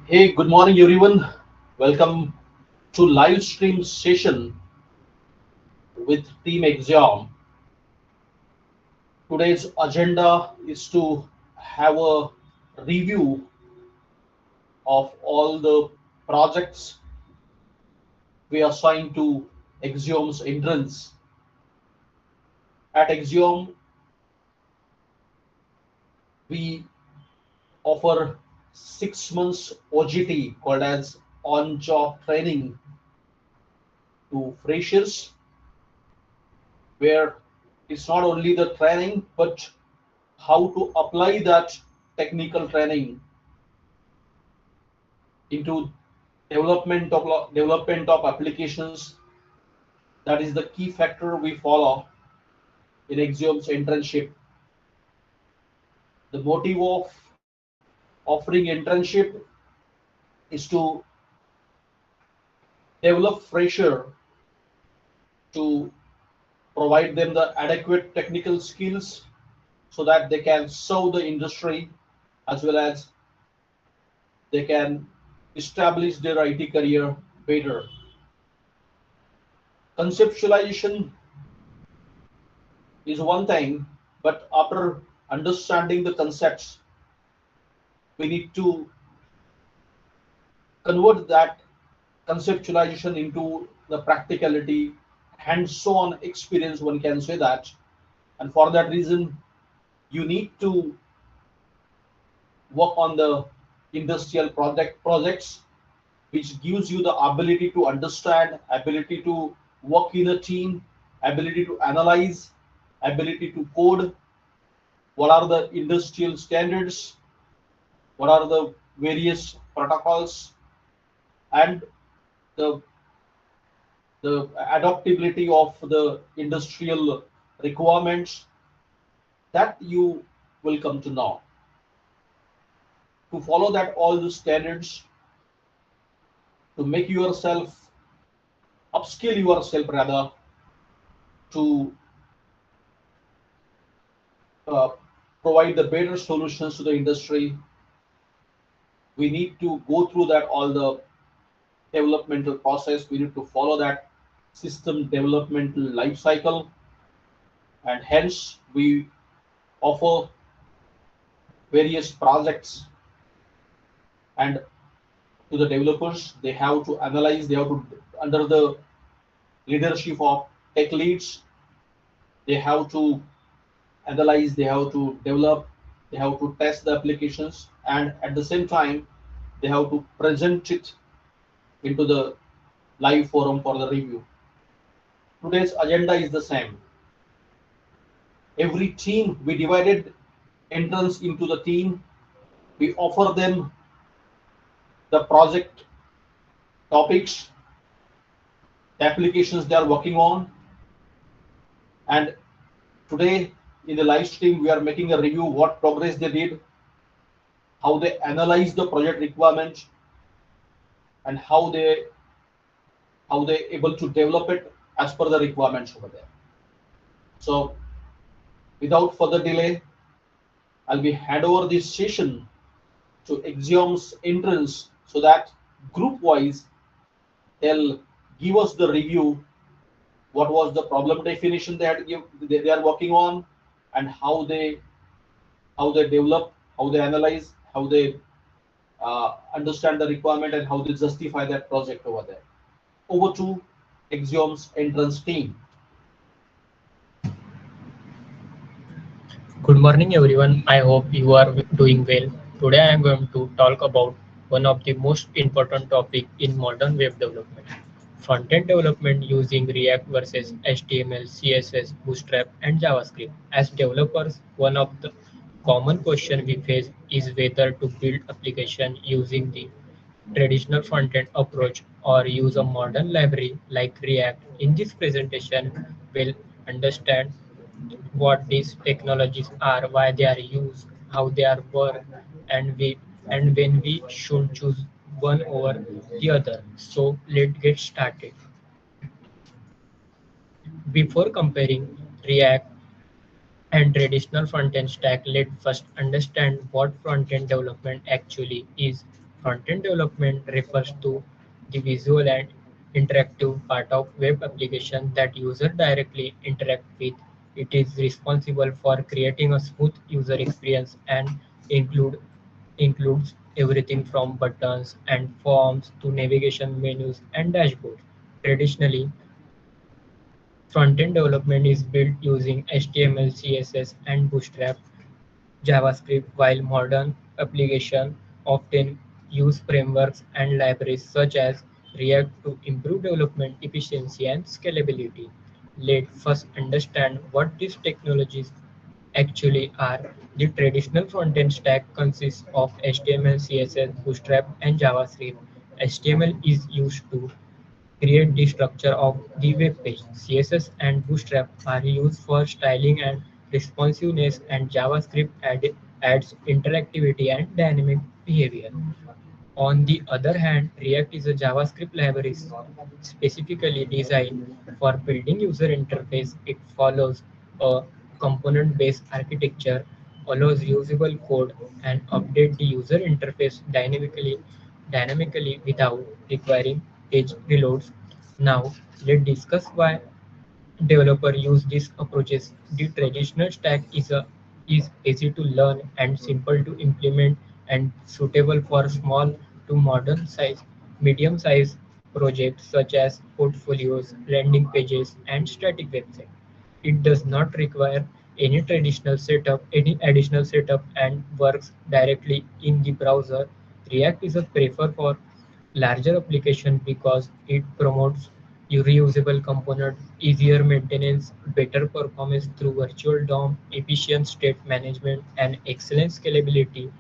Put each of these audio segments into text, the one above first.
Hey, good morning, everyone. Welcome to live stream session with Team Axiom. Today's agenda is to have a review of all the projects we assign to Axiom's entrance. At Axiom, we offer 6 months OGT called as on-job training to freshers, where it's not only the training but how to apply that technical training into development of applications. That is the key factor we follow in Axiom's internship. The motive of offering internship is to develop fresher, to provide them the adequate technical skills so that they can serve the industry as well as they can establish their IT career better. Conceptualization is one thing, but after understanding the concepts, we need to convert that conceptualization into the practicality, hands-on experience, one can say that. And for that reason, you need to work on the industrial projects, which gives you the ability to understand, ability to work in a team, ability to analyze, ability to code, what are the industrial standards, what are the various protocols, and the the adaptability of the industrial requirements that you will come to know. To follow that all the standards, to make yourself upskill yourself rather, to uh, provide the better solutions to the industry, we need to go through that all the developmental process. We need to follow that system developmental life cycle, and hence we offer various projects. And to the developers, they have to analyze, they have to, under the leadership of tech leads, they have to analyze, they have to develop, they have to test the applications, and at the same time, they have to present it into the live forum for the review. Today's agenda is the same. Every team, we divided entrance into the team. We offer them the project topics, the applications they are working on, and today in the live stream we are making a review what progress they did, how they analyze the project requirements, and how they able to develop it as per the requirements over there. So without further delay, I'll be hand over this session to Axiom's entrance so that group wise they'll give us the review, what was the problem definition they are working on, and how they develop, how they analyze, how they understand the requirement, and how they justify that project over there. Over to Axiom's entrance team. Good morning, everyone. I hope you are doing well. Today, I am going to talk about one of the most important topic in modern web development: front-end development using React versus HTML, CSS, Bootstrap, and JavaScript. As developers, one of the common question we face is whether to build application using the traditional front-end approach or use a modern library like React. In this presentation, we'll understand what these technologies are, why they are used, how they are work, and when we should choose one over the other. So let's get started. Before comparing React and traditional front-end stack, let's first understand what front-end development actually is. Front-end development refers to the visual and interactive part of web application that user directly interact with. It is responsible for creating a smooth user experience and include includes everything from buttons and forms to navigation menus and dashboards. Traditionally, front-end development is built using HTML, CSS, and Bootstrap JavaScript, while modern applications often use frameworks and libraries such as React to improve development efficiency and scalability. Let's first understand what these technologies actually are. The traditional front-end stack consists of HTML, CSS, Bootstrap, and JavaScript. HTML is used to create the structure of the web page. CSS and Bootstrap are used for styling and responsiveness, and JavaScript adds interactivity and dynamic behavior. On the other hand, React is a JavaScript library specifically designed for building user interface. It follows a component-based architecture, allows usable code, and update the user interface dynamically without requiring page reloads. Now, let's discuss why developers use these approaches. The traditional stack is easy to learn and simple to implement and suitable for small to medium size projects such as portfolios, landing pages, and static websites. It does not require any additional setup and works directly in the browser. React is a prefer for larger application because it promotes reusable component, easier maintenance, better performance through virtual DOM, efficient state management, and excellent scalability.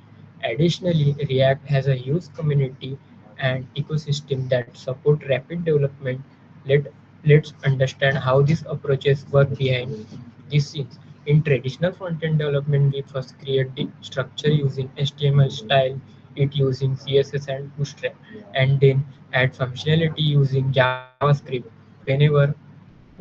Additionally, React has a huge community and ecosystem that support rapid development. Let, let's understand how these approaches work behind these scenes. In traditional front-end development, we first create the structure using HTML style, it using CSS and Bootstrap, and then add functionality using JavaScript. Whenever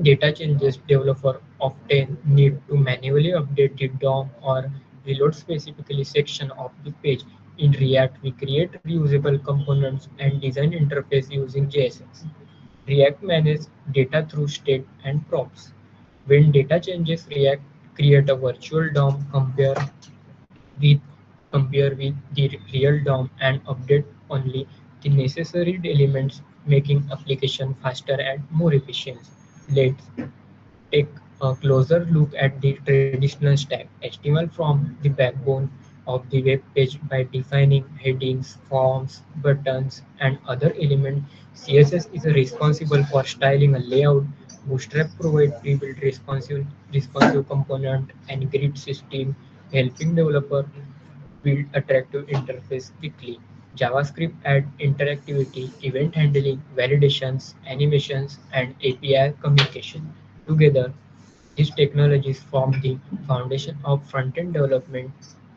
data changes, developer often need to manually update the DOM or reload specifically section of the page. In React, we create reusable components and design interface using JSX. React manages data through state and props. When data changes, React create a virtual DOM, with compare with the real DOM and update only the necessary elements, making application faster and more efficient. Let's take a closer look at the traditional stack. HTML from the backbone of the web page by defining headings, forms, buttons, and other elements. CSS is responsible for styling a layout. Bootstrap provides pre-built responsive component and grid system, helping developer build attractive interface quickly. JavaScript adds interactivity, event handling, validations, animations, and API communication. Together, these technologies form the foundation of front-end development.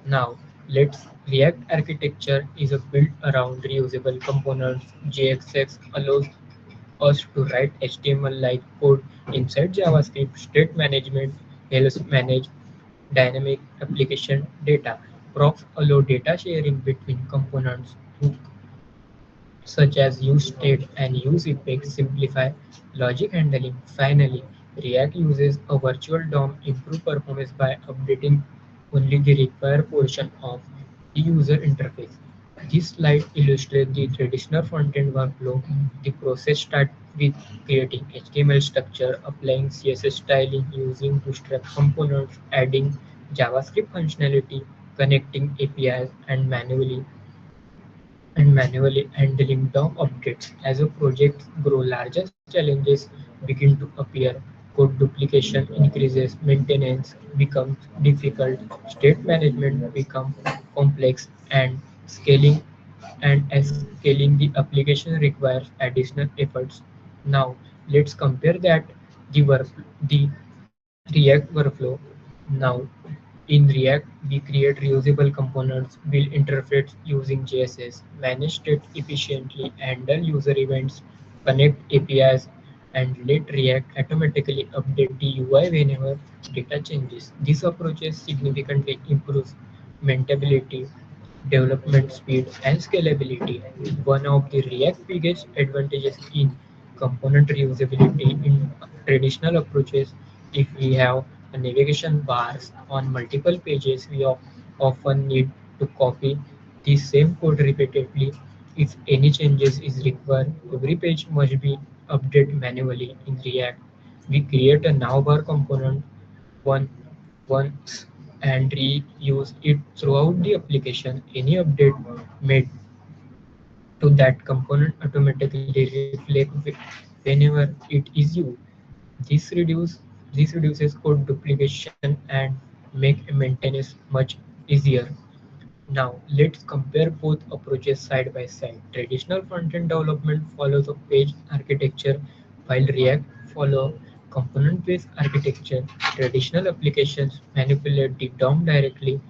Now, let's React architecture is a built around reusable components. JXX allows us to write HTML-like code inside JavaScript. State management helps manage dynamic application data. Props allow data sharing between components through such as use state and use effects simplify logic handling. Finally, React uses a virtual DOM improve performance by updating only the required portion of the user interface. This slide illustrates the traditional front-end workflow. The process starts with creating HTML structure, applying CSS styling, using Bootstrap components, adding JavaScript functionality, connecting APIs, and manually handling DOM updates. As a project grow, larger challenges begin to appear. Code duplication increases, maintenance becomes difficult, state management becomes complex, and scaling the application requires additional efforts. Now let's compare that the React workflow. Now in React, we create reusable components, build interface using JSS, manage state efficiently, handle user events, connect APIs, and let React automatically update the UI whenever data changes. This approach significantly improves maintainability development speed and scalability. One of the React biggest advantages in component reusability in traditional approaches. If we have a navigation bars on multiple pages, we often need to copy the same code repeatedly. If any changes is required, every page must be updated manually. In React, we create a navbar component one once and reuse it throughout the application. Any update made to that component automatically reflect whenever it is used. This reduce this reduces code duplication and make maintenance much easier. Now, let's compare both approaches side by side. Traditional front-end development follows a page architecture, while React follow component-based architecture. Traditional applications manipulate the DOM directly,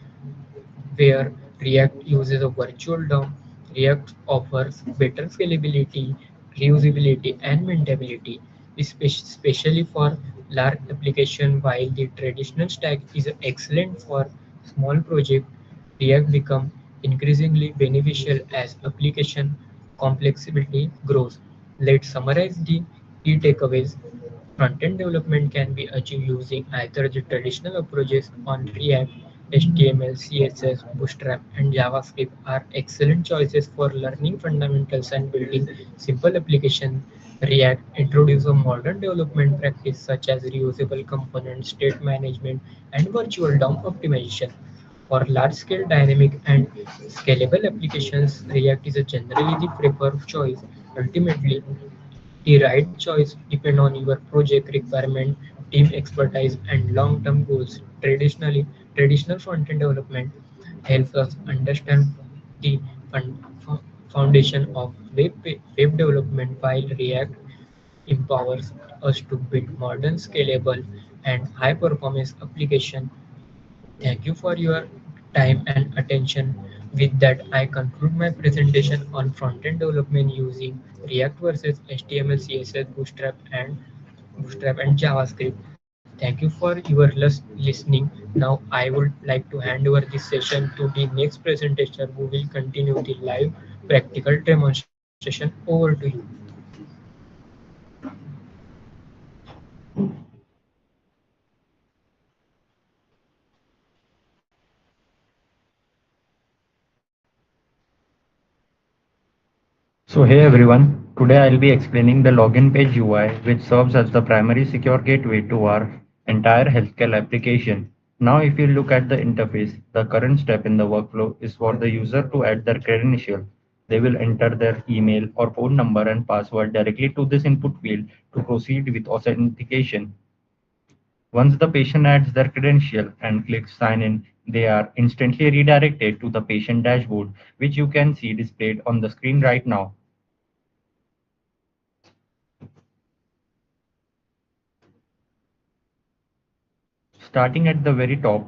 where React uses a virtual DOM. React offers better scalability, reusability, and maintainability, especially for large application. While the traditional stack is excellent for small projects, React becomes increasingly beneficial as application complexity grows. Let's summarize the key takeaways. Front-end development can be achieved using either the traditional approaches on React, HTML, CSS, Bootstrap, and JavaScript are excellent choices for learning fundamentals and building simple applications. React introduces a modern development practice such as reusable components, state management, and virtual DOM optimization. For large-scale dynamic and scalable applications, React is a generally the preferred choice. Ultimately, the right choice depends on your project requirement, team expertise, and long-term goals. Traditional front-end development helps us understand the foundation of web development, while React empowers us to build modern, scalable, and high-performance application. Thank you for your time and attention. With that, I conclude my presentation on front-end development using React versus HTML, CSS, Bootstrap and JavaScript. Thank you for your listening. Now, I would like to hand over this session to the next presenter who will continue the live practical demonstration. Over to you. So hey everyone, today I'll be explaining the login page UI which serves as the primary secure gateway to our entire healthcare application. Now if you look at the interface, the current step in the workflow is for the user to add their credential. They will enter their email or phone number and password directly to this input field to proceed with authentication. Once the patient adds their credential and clicks sign in, they are instantly redirected to the patient dashboard, which you can see displayed on the screen right now. Starting at the very top,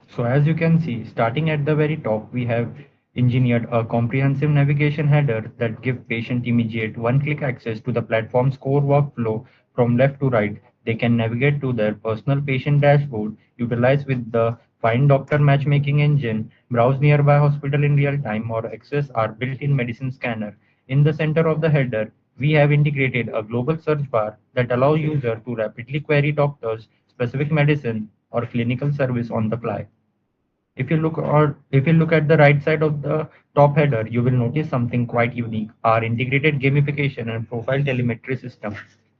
so as you can see, starting at the very top, we have engineered a comprehensive navigation header that gives patient immediate one-click access to the platform's core workflow from left to right. They can navigate to their personal patient dashboard, utilize with the Find Doctor matchmaking engine, browse nearby hospital in real time, or access our built-in medicine scanner. In the center of the header, we have integrated a global search bar that allows users to rapidly query doctors, specific medicine, or clinical service on the fly. If you look at the right side of the top header, you will notice something quite unique. Our integrated gamification and profile telemetry system.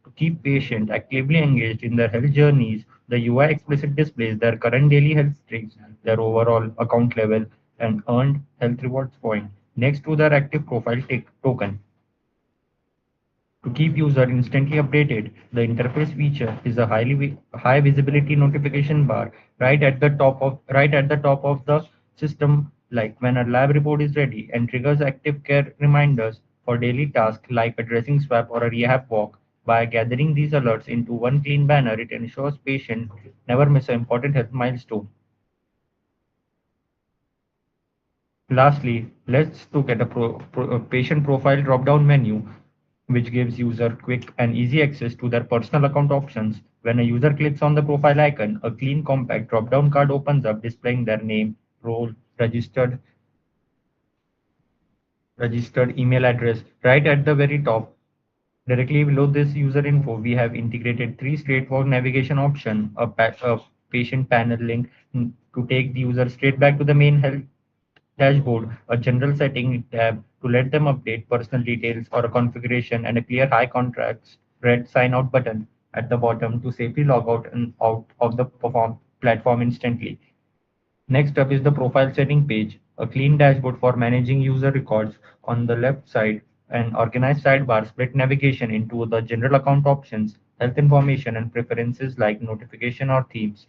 To keep patients actively engaged in their health journeys, the UI explicitly displays their current daily health streaks, their overall account level, and earned health rewards point next to their active profile token. To keep user instantly updated, the interface feature is a high visibility notification bar right at the top of the system, like when a lab report is ready, and triggers active care reminders for daily tasks like a dressing swab or a rehab walk. By gathering these alerts into one clean banner, it ensures patients never miss an important health milestone. Lastly, let's look at a patient profile drop-down menu. which gives user quick and easy access to their personal account options. When a user clicks on the profile icon, a clean, compact drop-down card opens up displaying their name, role, registered registered email address right at the very top. Directly below this user info, we have integrated three straightforward navigation options, a patient panel link to take the user straight back to the main health dashboard, a general setting tab to let them update personal details or a configuration, and a clear high contrast red sign out button at the bottom to safely log out and out of the platform instantly. Next up is the profile setting page, a clean dashboard for managing user records. On the left side, an organized sidebar split navigation into the general account options, health information, and preferences like notification or themes.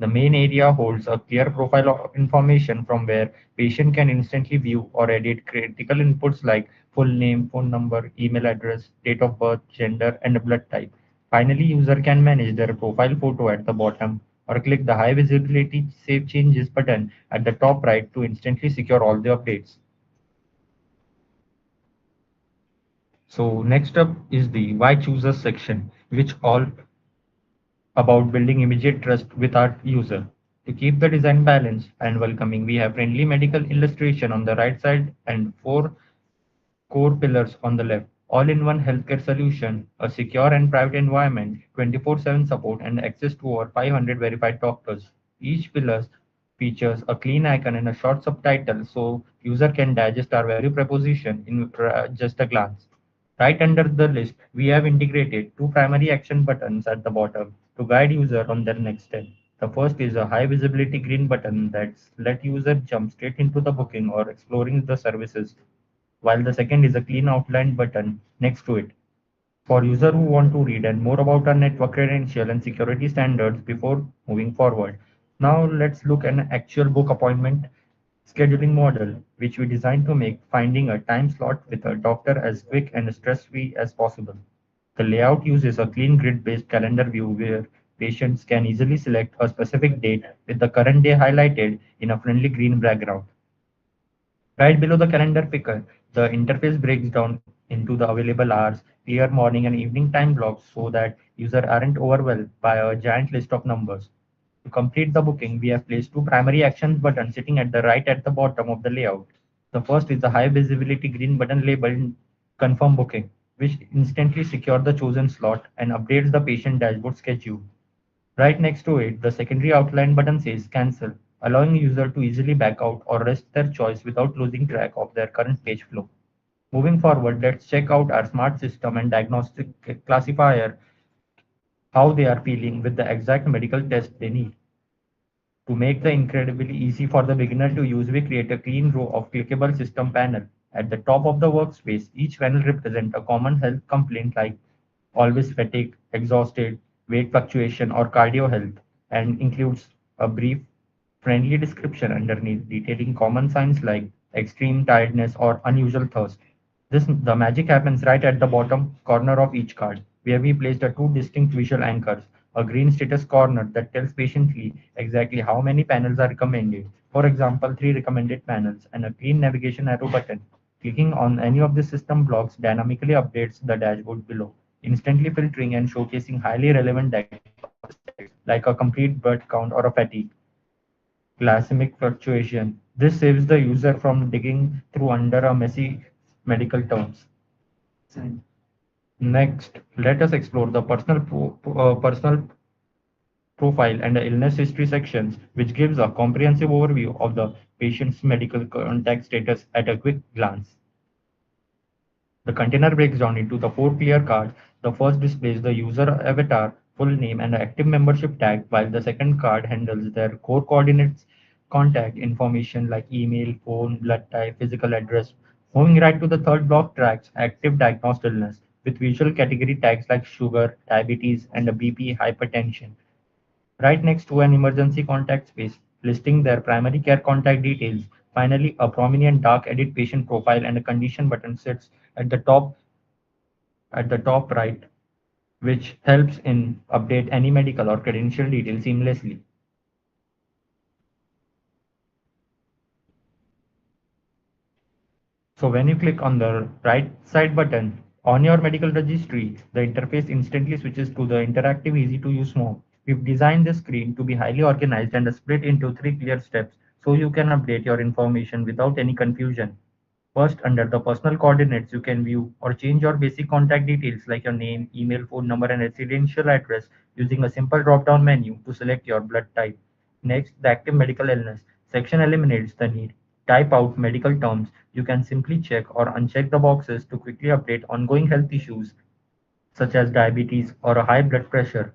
The main area holds a clear profile of information from where patient can instantly view or edit critical inputs like full name, phone number, email address, date of birth, gender, and blood type. Finally, user can manage their profile photo at the bottom or click the high visibility save changes button at the top right to instantly secure all the updates. So next up is the why choosers section, which all about building immediate trust with our user. To keep the design balanced and welcoming, we have friendly medical illustration on the right side and four core pillars on the left. All-in-one healthcare solution, a secure and private environment, 24/7 support, and access to over 500 verified doctors. Each pillar features a clean icon and a short subtitle so user can digest our value proposition in just a glance. Right under the list, we have integrated two primary action buttons at the bottom to guide user on their next step. The first is a high visibility green button that let user jump straight into the booking or exploring the services, while the second is a clean outline button next to it for users who want to read and more about our network credential and security standards before moving forward. Now let's look at an actual book appointment scheduling model, which we designed to make finding a time slot with a doctor as quick and stress-free as possible. The layout uses a clean grid-based calendar view where patients can easily select a specific date with the current day highlighted in a friendly green background. Right below the calendar picker, the interface breaks down into the available hours, clear morning and evening time blocks so that users aren't overwhelmed by a giant list of numbers. To complete the booking, we have placed two primary actions buttons sitting at the right at the bottom of the layout. The first is the high visibility green button labeled Confirm Booking, which instantly secures the chosen slot and updates the patient dashboard schedule. Right next to it, the secondary outline button says Cancel, allowing user to easily back out or rest their choice without losing track of their current page flow. Moving forward, let's check out our smart system and diagnostic classifier, how they are feeling with the exact medical test they need. To make the incredibly easy for the beginner to use, we create a clean row of clickable system panel. At the top of the workspace, each panel represents a common health complaint like always fatigue, exhausted, weight fluctuation, or cardio health, and includes a brief, friendly description underneath detailing common signs like extreme tiredness or unusual thirst. The magic happens right at the bottom corner of each card, where we placed a two distinct visual anchors, a green status corner that tells patiently exactly how many panels are recommended, for example, 3 recommended panels, and a clean navigation arrow button. Clicking on any of the system blocks dynamically updates the dashboard below, instantly filtering and showcasing highly relevant diagnostic stats like a complete blood count or a fatigue glycemic fluctuation. This saves the user from digging through under a messy medical terms. Next, let us explore the personal profile and the illness history sections, which gives a comprehensive overview of the patient's medical contact status at a quick glance. The container breaks down into the four clear cards. The first displays the user avatar, full name, and active membership tag, while the second card handles their core coordinates, contact information like email, phone, blood type, physical address. Moving right to the third block tracks active diagnosed illness with visual category tags like sugar, diabetes, and a BP hypertension. Right next to an emergency contact space, listing their primary care contact details. Finally, a prominent dark edit patient profile and a condition button sits at the top right, which helps in update any medical or credential details seamlessly. So when you click on the right side button, On your medical registry, the interface instantly switches to the interactive, easy to use mode. We've designed this screen to be highly organized and split into three clear steps so you can update your information without any confusion. First, under the personal coordinates, you can view or change your basic contact details like your name, email, phone number, and residential address using a simple drop down menu to select your blood type. Next, the active medical illness section eliminates the need. Type out medical terms. You can simply check or uncheck the boxes to quickly update ongoing health issues such as diabetes or a high blood pressure.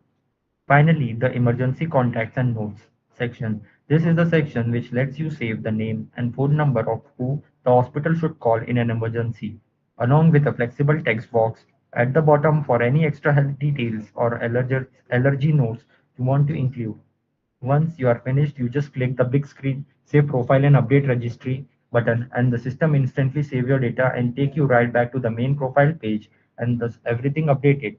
Finally, the emergency contacts and notes section. This is the section which lets you save the name and phone number of who the hospital should call in an emergency, along with a flexible text box at the bottom for any extra health details or allergy notes you want to include. Once you are finished, you just click the big screen Save Profile and Update Registry button, and the system instantly save your data and take you right back to the main profile page, and thus everything updated.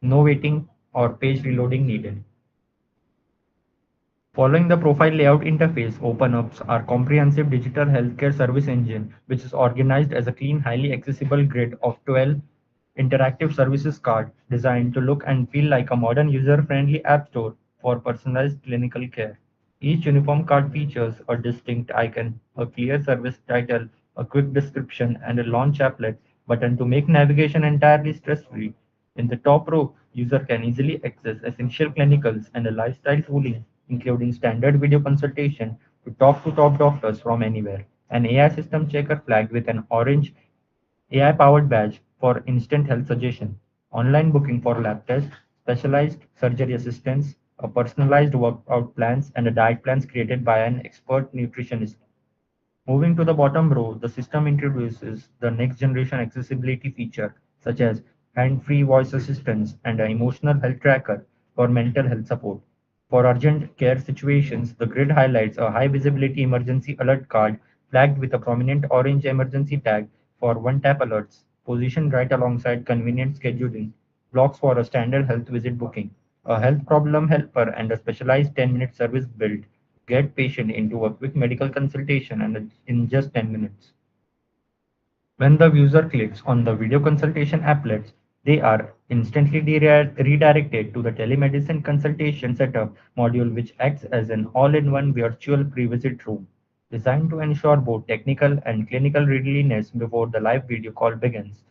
No waiting or page reloading needed. Following the profile layout interface open up our comprehensive digital healthcare service engine, which is organized as a clean, highly accessible grid of 12 interactive services card designed to look and feel like a modern user-friendly app store for personalized clinical care. Each uniform card features a distinct icon, a clear service title, a quick description, and a launch applet button to make navigation entirely stress-free. In the top row, user can easily access essential clinicals and a lifestyle tooling, including standard video consultation to talk to top doctors from anywhere, an AI system checker flagged with an orange AI-powered badge for instant health suggestion, online booking for lab tests, specialized surgery assistance, a personalized workout plans, and a diet plans created by an expert nutritionist. Moving to the bottom row, the system introduces the next generation accessibility feature such as hand-free voice assistance and an emotional health tracker for mental health support. For urgent care situations, the grid highlights a high visibility emergency alert card flagged with a prominent orange emergency tag for one-tap alerts, positioned right alongside convenient scheduling, blocks for a standard health visit booking, a health problem helper, and a specialized 10-minute service built get patient into a quick medical consultation and in just 10 minutes. When the user clicks on the video consultation applets, they are instantly redirected to the telemedicine consultation setup module, which acts as an all-in-one virtual pre-visit room, designed to ensure both technical and clinical readiness before the live video call begins.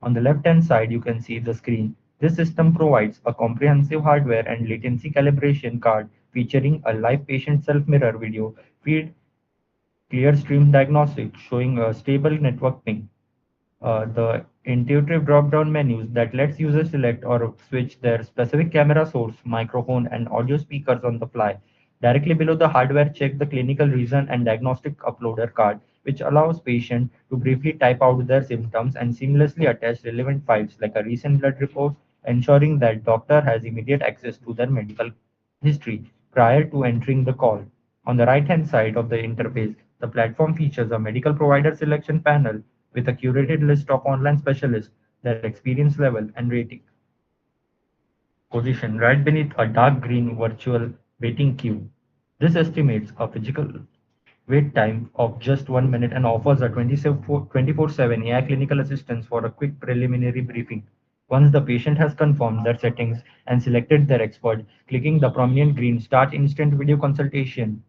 On the left-hand side, you can see the screen. This system provides a comprehensive hardware and latency calibration card featuring a live patient self-mirror video feed, clear stream diagnostics showing a stable network ping, the intuitive drop-down menus that lets users select or switch their specific camera source, microphone, and audio speakers on the fly. Directly below the hardware, check the clinical reason and diagnostic uploader card, which allows patient to briefly type out their symptoms and seamlessly attach relevant files like a recent blood report, ensuring that doctor has immediate access to their medical history prior to entering the call. On the right-hand side of the interface, the platform features a medical provider selection panel with a curated list of online specialists, their experience level, and rating. Positioned right beneath a dark green virtual waiting queue. This estimates a physical wait time of just 1 minute and offers a 24/7 AI clinical assistance for a quick preliminary briefing. Once the patient has confirmed their settings and selected their expert, clicking the prominent green Start Instant Video Consultation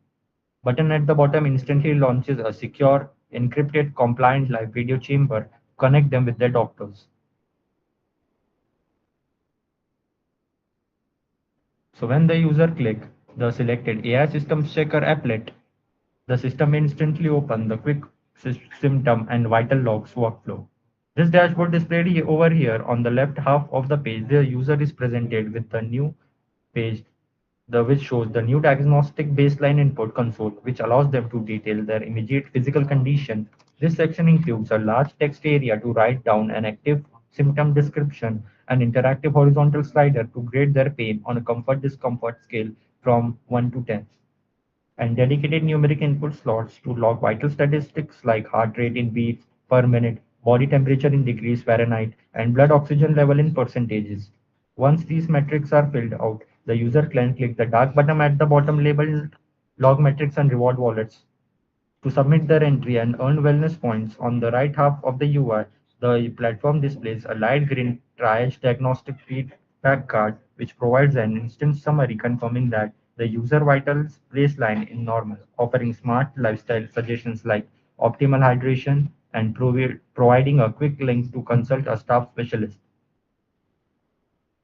button at the bottom instantly launches a secure, encrypted, compliant live video chamber to connect them with their doctors. So when the user click the selected AI Systems Checker applet, the system instantly opens the quick symptom and vital logs workflow. This dashboard displayed over here on the left half of the page, the user is presented with the new page which shows the new diagnostic baseline input console, which allows them to detail their immediate physical condition. This section includes a large text area to write down an active symptom description, an interactive horizontal slider to grade their pain on a comfort discomfort scale from 1 to 10, and dedicated numeric input slots to log vital statistics like heart rate in beats per minute, body temperature in degrees Fahrenheit, and blood oxygen level in percentages. Once these metrics are filled out, the user can click the dark button at the bottom labeled Log Metrics and Reward Wallets to submit their entry and earn wellness points on the right half of the UI. The platform displays a light green triage diagnostic feedback card, which provides an instant summary confirming that the user vitals baseline is normal, offering smart lifestyle suggestions like optimal hydration and providing a quick link to consult a staff specialist.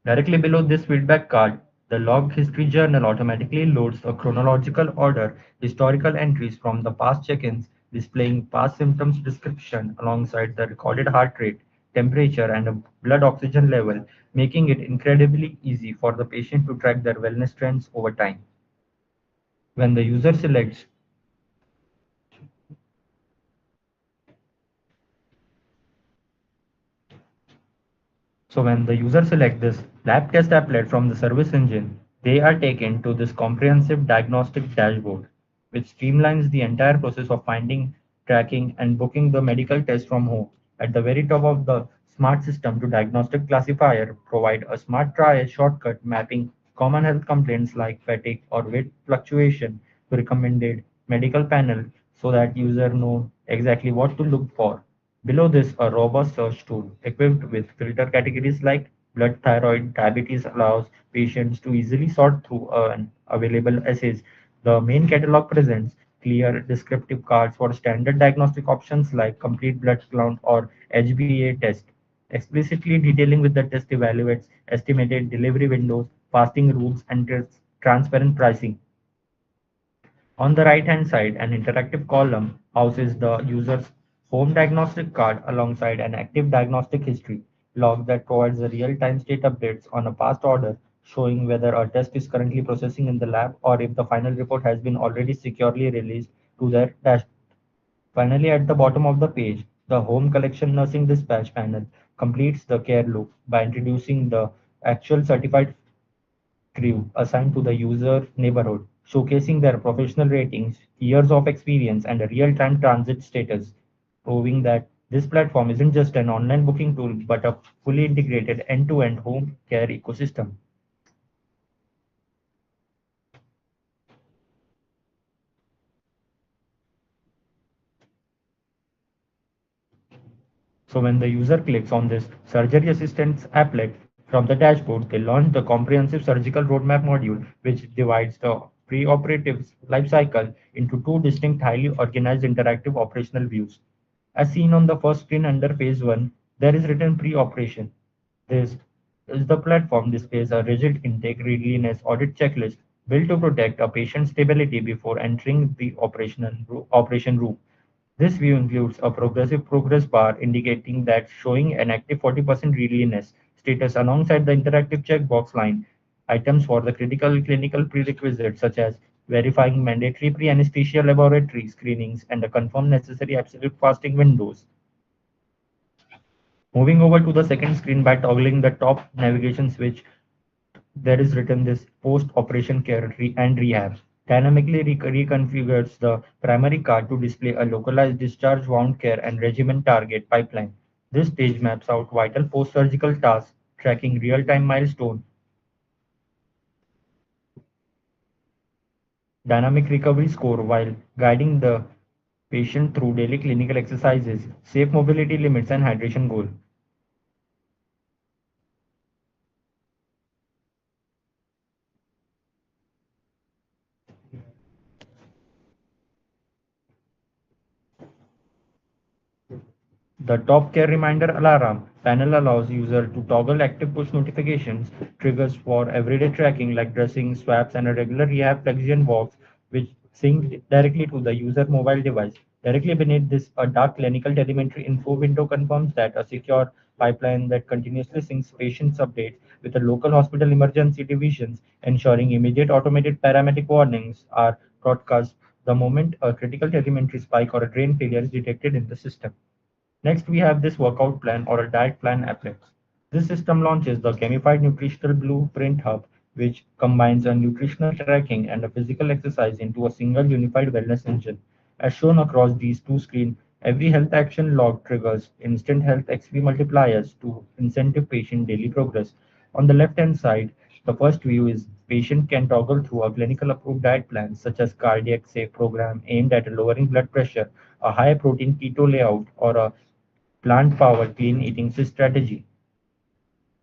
Directly below this feedback card, the log history journal automatically loads a chronological order, historical entries from the past check-ins, displaying past symptoms description alongside the recorded heart rate, temperature, and a blood oxygen level, making it incredibly easy for the patient to track their wellness trends over time. When the user selects So when the user select this lab test applet from the service engine, they are taken to this comprehensive diagnostic dashboard, which streamlines the entire process of finding, tracking, and booking the medical test from home. At the very top of the smart system to diagnostic classifier provide a smart triage shortcut mapping common health complaints like fatigue or weight fluctuation to recommended medical panel so that user know exactly what to look for. Below this, a robust search tool equipped with filter categories like blood, thyroid, diabetes allows patients to easily sort through available essays. The main catalog presents clear descriptive cards for standard diagnostic options like complete blood count or HbA test, explicitly detailing with the test evaluates, estimated delivery windows, fasting rules, and transparent pricing. On the right-hand side, an interactive column houses the user's home diagnostic card alongside an active diagnostic history log that provides the real-time state updates on a past order, showing whether a test is currently processing in the lab or if the final report has been already securely released to their dashboard. Finally, at the bottom of the page, the Home Collection Nursing Dispatch panel completes the care loop by introducing the actual certified crew assigned to the user neighborhood, showcasing their professional ratings, years of experience, and a real-time transit status, proving that this platform isn't just an online booking tool, but a fully integrated end-to-end home care ecosystem. So when the user clicks on this surgery assistance applet from the dashboard, they launch the comprehensive surgical roadmap module, which divides the preoperative life cycle into two distinct, highly organized interactive operational views. As seen on the first screen under phase 1, there is written pre-operation. This is the platform displays a rigid intake readiness audit checklist built to protect a patient's stability before entering the operation room. This view includes a progressive progress bar indicating that showing an active 40% readiness status alongside the interactive checkbox line items for the critical clinical prerequisites such as verifying mandatory pre-anesthesia laboratory screenings and the confirm necessary absolute fasting windows. Moving over to the second screen by toggling the top navigation switch, there is written this post-operation care and rehab. Dynamically reconfigures the primary card to display a localized discharge wound care and regimen target pipeline. This stage maps out vital post-surgical tasks, tracking real-time milestone, dynamic recovery score while guiding the patient through daily clinical exercises, safe mobility limits, and hydration goal. The Top Care Reminder Alarm panel allows user to toggle active push notifications triggers for everyday tracking like dressing, swaps, and a regular rehab flexion walks, which sync directly to the user mobile device. Directly beneath this, a dark clinical telemetry info window confirms that a secure pipeline that continuously syncs patients' updates with the local hospital emergency divisions, ensuring immediate automated paramedic warnings are broadcast the moment a critical telemetry spike or a drain failure is detected in the system. Next, we have this workout plan or a diet plan applet. This system launches the gamified nutritional blueprint hub, which combines a nutritional tracking and a physical exercise into a single unified wellness engine. As shown across these two screens, every health action log triggers instant health XP multipliers to incentive patient daily progress. On the left-hand side, the first view is patient can toggle through a clinical approved diet plan such as cardiac safe program aimed at lowering blood pressure, a high protein keto layout, or a plant-powered clean eating strategy.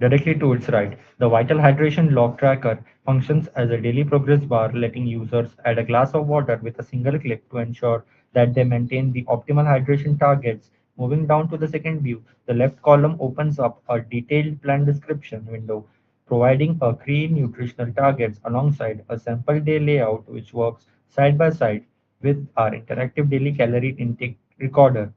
Directly to its right, the Vital Hydration Log Tracker functions as a daily progress bar, letting users add a glass of water with a single click to ensure that they maintain the optimal hydration targets. Moving down to the second view, the left column opens up a detailed plan description window, providing a clean nutritional targets alongside a sample day layout which works side by side with our interactive daily calorie intake recorder.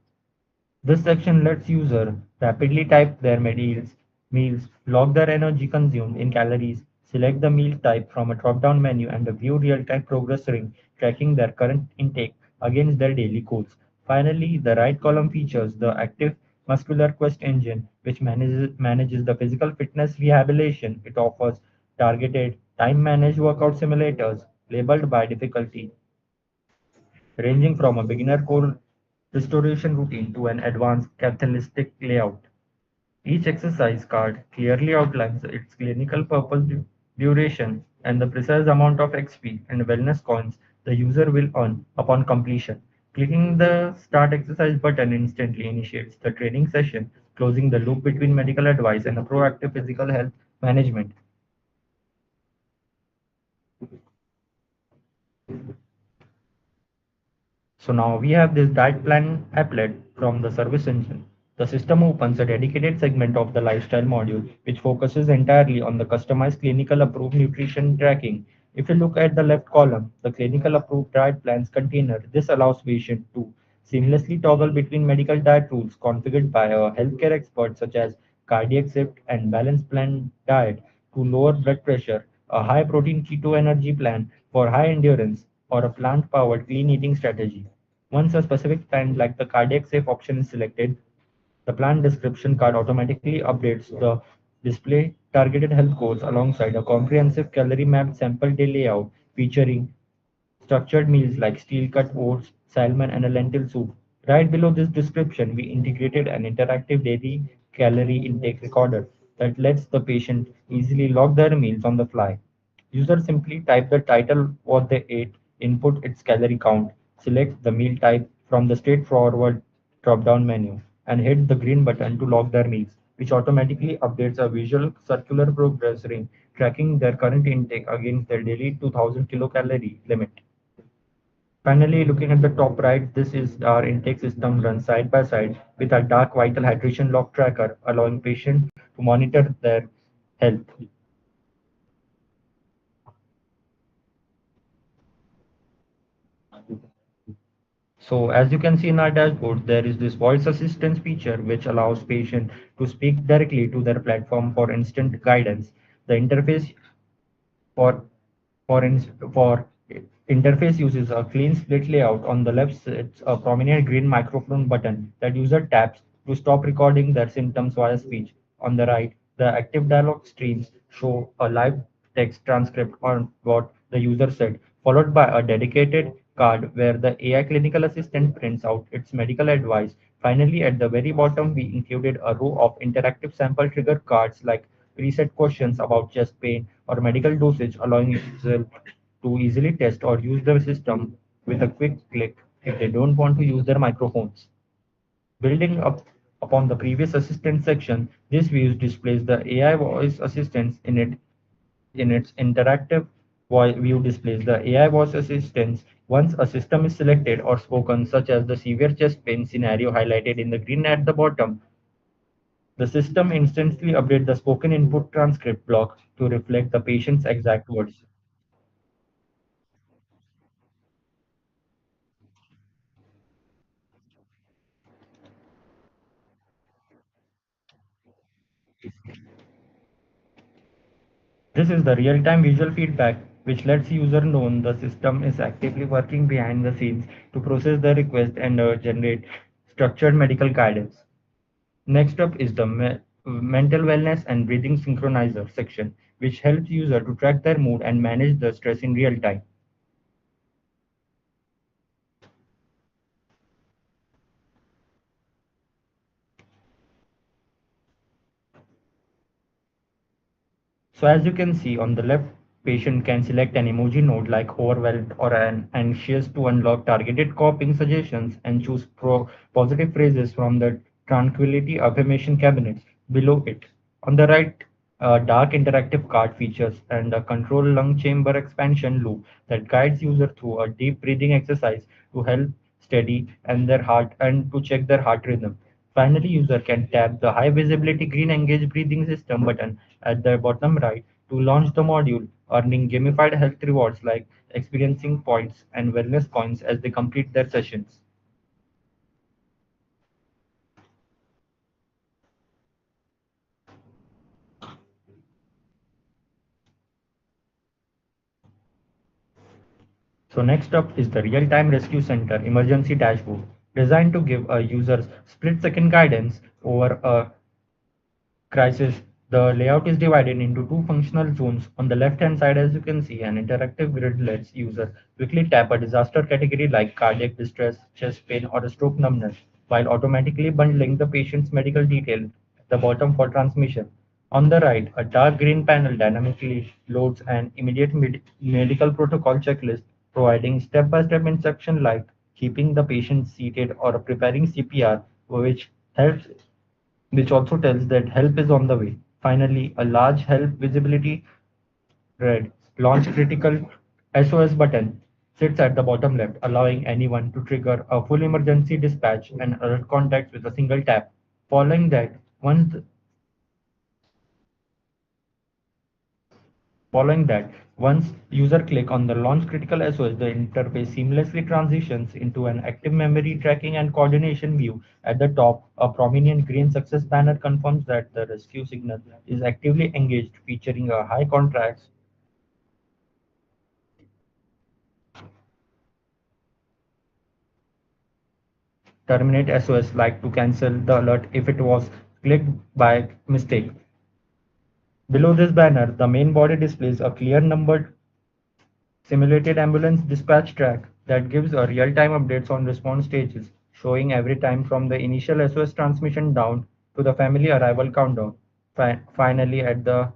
This section lets users rapidly type their meals, log their energy consumed in calories, select the meal type from a drop-down menu, and view real-time progress ring tracking their current intake against their daily goals. Finally, the right column features the active muscular quest engine, which manages the physical fitness rehabilitation. It offers targeted, time-managed workout simulators labeled by difficulty, ranging from a beginner core restoration routine to an advanced capitalistic layout. Each exercise card clearly outlines its clinical purpose, duration, and the precise amount of XP and wellness coins the user will earn upon completion. Clicking the Start Exercise button instantly initiates the training session, closing the loop between medical advice and a proactive physical health management. So now we have this diet plan applet from the service engine. The system opens a dedicated segment of the lifestyle module, which focuses entirely on the customized clinical approved nutrition tracking. If you look at the left column, the clinical approved diet plans container, this allows patients to seamlessly toggle between medical diet rules configured by a healthcare expert such as cardiac shift and balanced plan diet to lower blood pressure, a high protein keto energy plan for high endurance, or a plant powered clean eating strategy. Once a specific plan like the cardiac safe option is selected, the plan description card automatically updates the display targeted health goals alongside a comprehensive calorie mapped sample day layout featuring structured meals like steel cut oats, salmon, and a lentil soup. Right below this description, we integrated an interactive daily calorie intake recorder that lets the patient easily log their meals on the fly. Users simply type the title what they ate, input its calorie count, select the meal type from the straightforward drop-down menu, and hit the green button to log their meals, which automatically updates a visual circular progress ring tracking their current intake against their daily 2000 kilocalorie limit. Finally, looking at the top right, this is our intake system run side by side with our dark vital hydration log tracker, allowing patients to monitor their health. So as you can see in our dashboard, there is this voice assistance feature which allows patients to speak directly to their platform for instant guidance. The interface for For, for interface uses a clean split layout. On the left sits a prominent green microphone button that user taps to stop recording their symptoms via speech. On the right, the active dialog streams show a live text transcript on what the user said, followed by a dedicated card where the AI clinical assistant prints out its medical advice. Finally, at the very bottom, we included a row of interactive sample trigger cards like preset questions about chest pain or medical dosage, allowing users to easily test or use the system with a quick click if they don't want to use their microphones. Building up upon the previous assistant section, this view displays the AI voice assistants in its interactive view displays the AI voice assistants once a system is selected or spoken, such as the severe chest pain scenario highlighted in the green at the bottom. The system instantly updates the spoken input transcript block to reflect the patient's exact words. This is the real-time visual feedback which lets user know the system is actively working behind the scenes to process the request and generate structured medical guidance. Next up is the mental wellness and breathing synchronizer section, which helps user to track their mood and manage the stress in real time. So as you can see on the left, patient can select an emoji node like overwhelmed or an anxious to unlock targeted coping suggestions and choose positive phrases from the tranquility affirmation cabinets below it. On the right, a dark interactive card features and a control lung chamber expansion loop that guides user through a deep breathing exercise to help steady and their heart and to check their heart rhythm. Finally, user can tap the high visibility green engage breathing system button at the bottom right to launch the module, earning gamified health rewards like experiencing points and wellness coins as they complete their sessions. So next up is the Real-Time Rescue Center Emergency Dashboard, designed to give a users split-second guidance over a crisis. The layout is divided into two functional zones. On the left-hand side, as you can see, an interactive grid lets user quickly tap a disaster category like cardiac distress, chest pain, or a stroke numbness, while automatically bundling the patient's medical detail at the bottom for transmission. On the right, a dark green panel dynamically loads an immediate medical protocol checklist, providing step-by-step instruction like keeping the patient seated or preparing CPR, helps which also tells that help is on the way. Finally, a large help visibility red launch critical SOS button sits at the bottom left, allowing anyone to trigger a full emergency dispatch and alert contacts with a single tap. Following that, once Following that, once user click on the launch critical SOS, the interface seamlessly transitions into an active memory tracking and coordination view. At the top, a prominent green success banner confirms that the rescue signal is actively engaged, featuring a high contrast terminate SOS like to cancel the alert if it was clicked by mistake. Below this banner, the main body displays a clear numbered simulated ambulance dispatch track that gives a real-time updates on response stages, showing every time from the initial SOS transmission down to the family arrival countdown. Finally, at the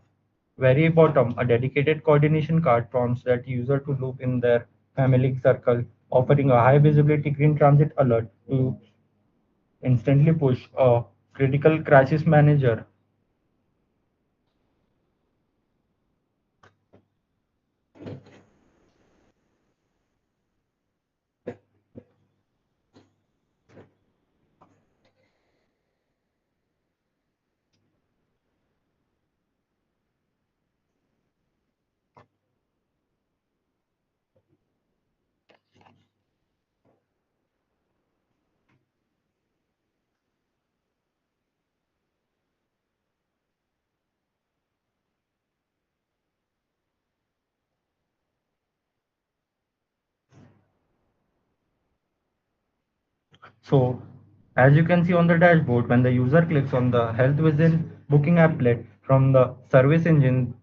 very bottom, a dedicated coordination card prompts that user to loop in their family circle, offering a high visibility green transit alert to instantly push a critical crisis manager. So, as you can see on the dashboard, when the user clicks on the Health Vision booking applet from the service engine,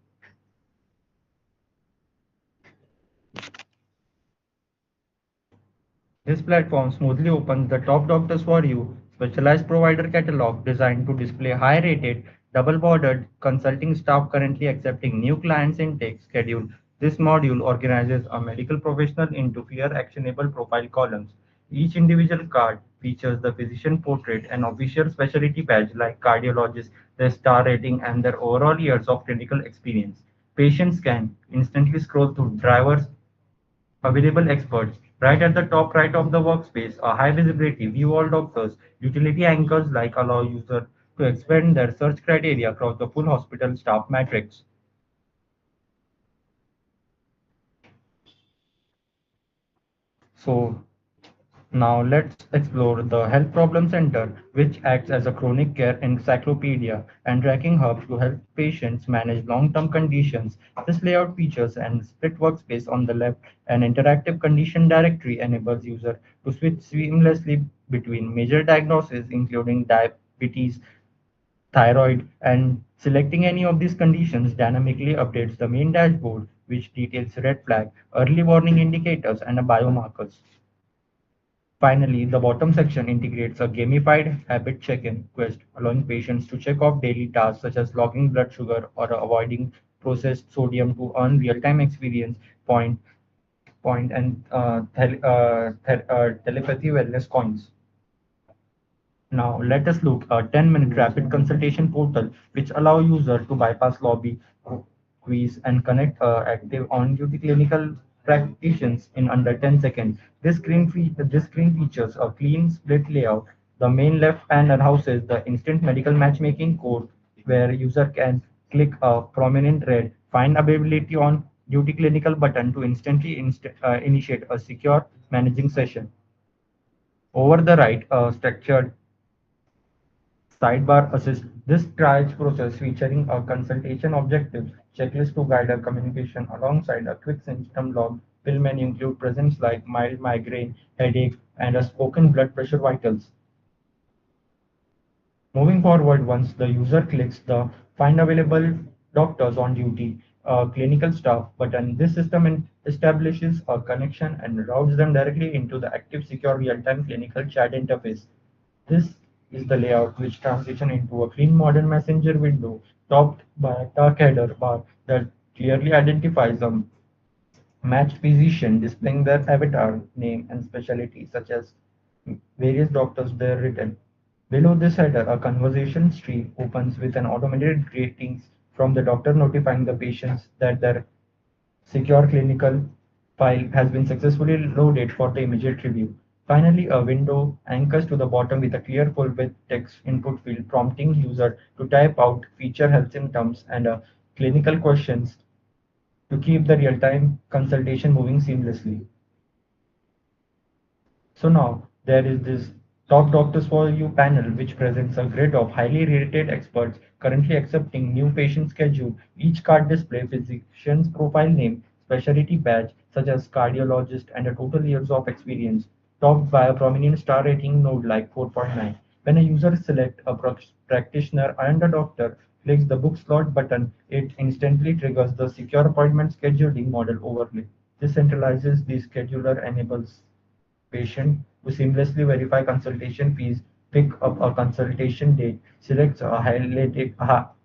this platform smoothly opens the top doctors for you, specialized provider catalog designed to display high-rated, double-bordered consulting staff currently accepting new clients intake schedule. This module organizes a medical professional into clear actionable profile columns. Each individual card features the physician portrait and official specialty badge like cardiologist, their star rating, and their overall years of clinical experience. Patients can instantly scroll through drivers available experts. Right at the top right of the workspace, a high visibility view all doctors. Utility anchors like allow user to expand their search criteria across the full hospital staff matrix. So now let's explore the Health Problem Center, which acts as a chronic care encyclopedia and tracking hub to help patients manage long-term conditions. This layout features an split workspace on the left. An interactive condition directory enables user to switch seamlessly between major diagnoses, including diabetes, thyroid, and selecting any of these conditions dynamically updates the main dashboard, which details red flag, early warning indicators, and biomarkers. Finally, the bottom section integrates a gamified habit check-in quest, allowing patients to check off daily tasks such as logging blood sugar or avoiding processed sodium to earn real-time experience point and telepathy wellness coins. Now let us look at 10-minute rapid consultation portal which allow user to bypass lobby quiz and connect active on-duty clinical practitioners in under 10 seconds. This screen features a clean split layout. The main left panel houses the instant medical matchmaking code where user can click a prominent red find availability on duty clinical button to instantly initiate a secure managing session. Over the right, a structured Sidebar assist this triage process featuring a consultation objectives checklist to guide our communication alongside a quick symptom log. Will menu include presents like mild migraine, headache, and a spoken blood pressure vitals. Moving forward, once the user clicks the Find Available Doctors on Duty clinical staff button, this system establishes a connection and routes them directly into the active secure real-time clinical chat interface. This is the layout which transition into a clean modern messenger window topped by a dark header bar that clearly identifies a matched physician displaying their avatar, name, and specialty, such as various doctors there written. Below this header, a conversation stream opens with an automated greetings from the doctor notifying the patients that their secure clinical file has been successfully loaded for the immediate review. Finally, a window anchors to the bottom with a clear full-width text input field prompting user to type out feature health symptoms and clinical questions to keep the real-time consultation moving seamlessly. So now there is this Top Doctors for You panel, which presents a grid of highly rated experts currently accepting new patient schedule. Each card display physician's profile name, specialty badge such as cardiologist, and a total years of experience, topped by a prominent star rating node like 4.9. When a user selects a practitioner and a doctor, clicks the book slot button, it instantly triggers the secure appointment scheduling model overlay. This centralizes the scheduler enables patient to seamlessly verify consultation fees, pick up a consultation date, select a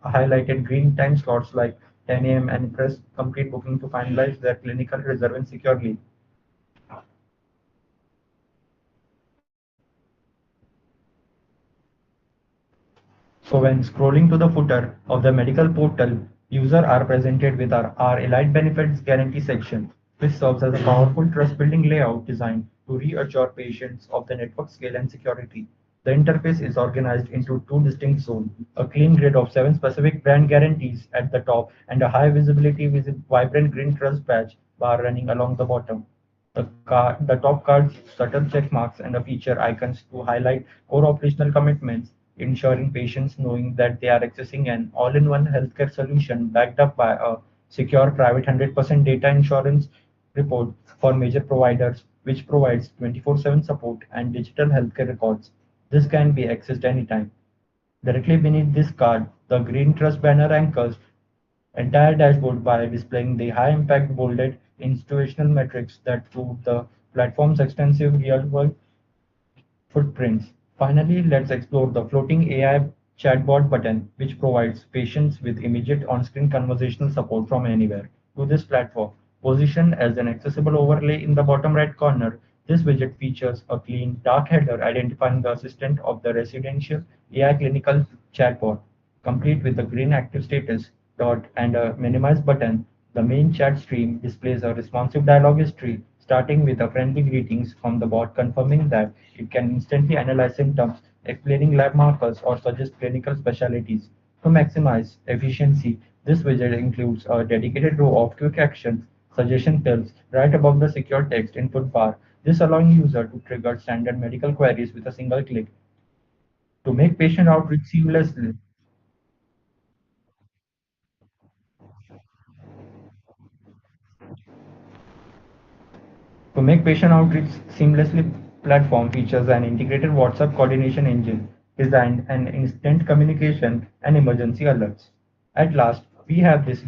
highlighted green time slots like 10 a.m. and press complete booking to finalize their clinical reservation securely. So when scrolling to the footer of the medical portal, users are presented with our Elite Benefits Guarantee section, which serves as a powerful trust-building layout designed to reassure patients of the network scale and security. The interface is organized into two distinct zones, a clean grid of seven specific brand guarantees at the top and a high visibility with vibrant green trust badge bar running along the bottom. The top cards subtle check marks and a feature icons to highlight core operational commitments, ensuring patients knowing that they are accessing an all-in-one healthcare solution backed up by a secure private 100% data insurance report for major providers, which provides 24/7 support and digital healthcare records. This can be accessed anytime. Directly beneath this card, the green trust banner anchors entire dashboard by displaying the high-impact bolded institutional metrics that prove the platform's extensive real-world footprints. Finally, let's explore the floating AI chatbot button, which provides patients with immediate on-screen conversational support from anywhere to this platform. Positioned as an accessible overlay in the bottom right corner, this widget features a clean, dark header identifying the assistant of the residential AI clinical chatbot, complete with the green active status dot and a minimize button. The main chat stream displays a responsive dialog history, starting with a friendly greetings from the bot confirming that it can instantly analyze symptoms, explaining lab markers, or suggest clinical specialties. To maximize efficiency, this widget includes a dedicated row of quick actions suggestion fields right above the secure text input bar, this allowing user to trigger standard medical queries with a single click. To make patient outreach seamlessly, To make patient outreach seamlessly, platform features an integrated WhatsApp coordination engine designed and instant communication and emergency alerts. At last, we have this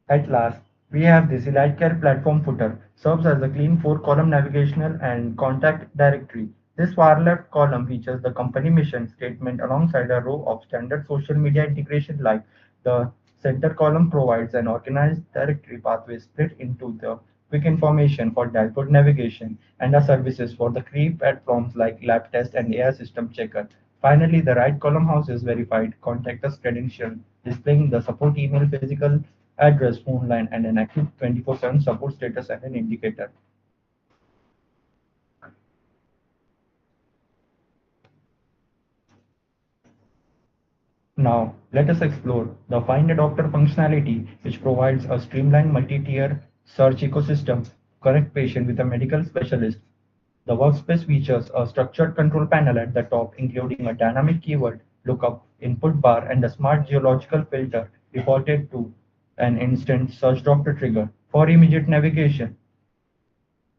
At last, we have this Elite Care platform footer, serves as a clean four-column navigational and contact directory. This far left column features the company mission statement alongside a row of standard social media integration like the center column provides an organized directory pathway split into the quick information for dashboard navigation, and the services for the key platforms like lab test and AI system checker. Finally, the right column houses verified contact us credential, displaying the support email, physical address, phone line, and an active 24/7 support status and an indicator. Now, let us explore the Find a Doctor functionality, which provides a streamlined multi-tier search ecosystem to connect patient with a medical specialist. The workspace features a structured control panel at the top, including a dynamic keyword lookup input bar and a smart geological filter defaulted to an instant search doctor trigger. For immediate navigation,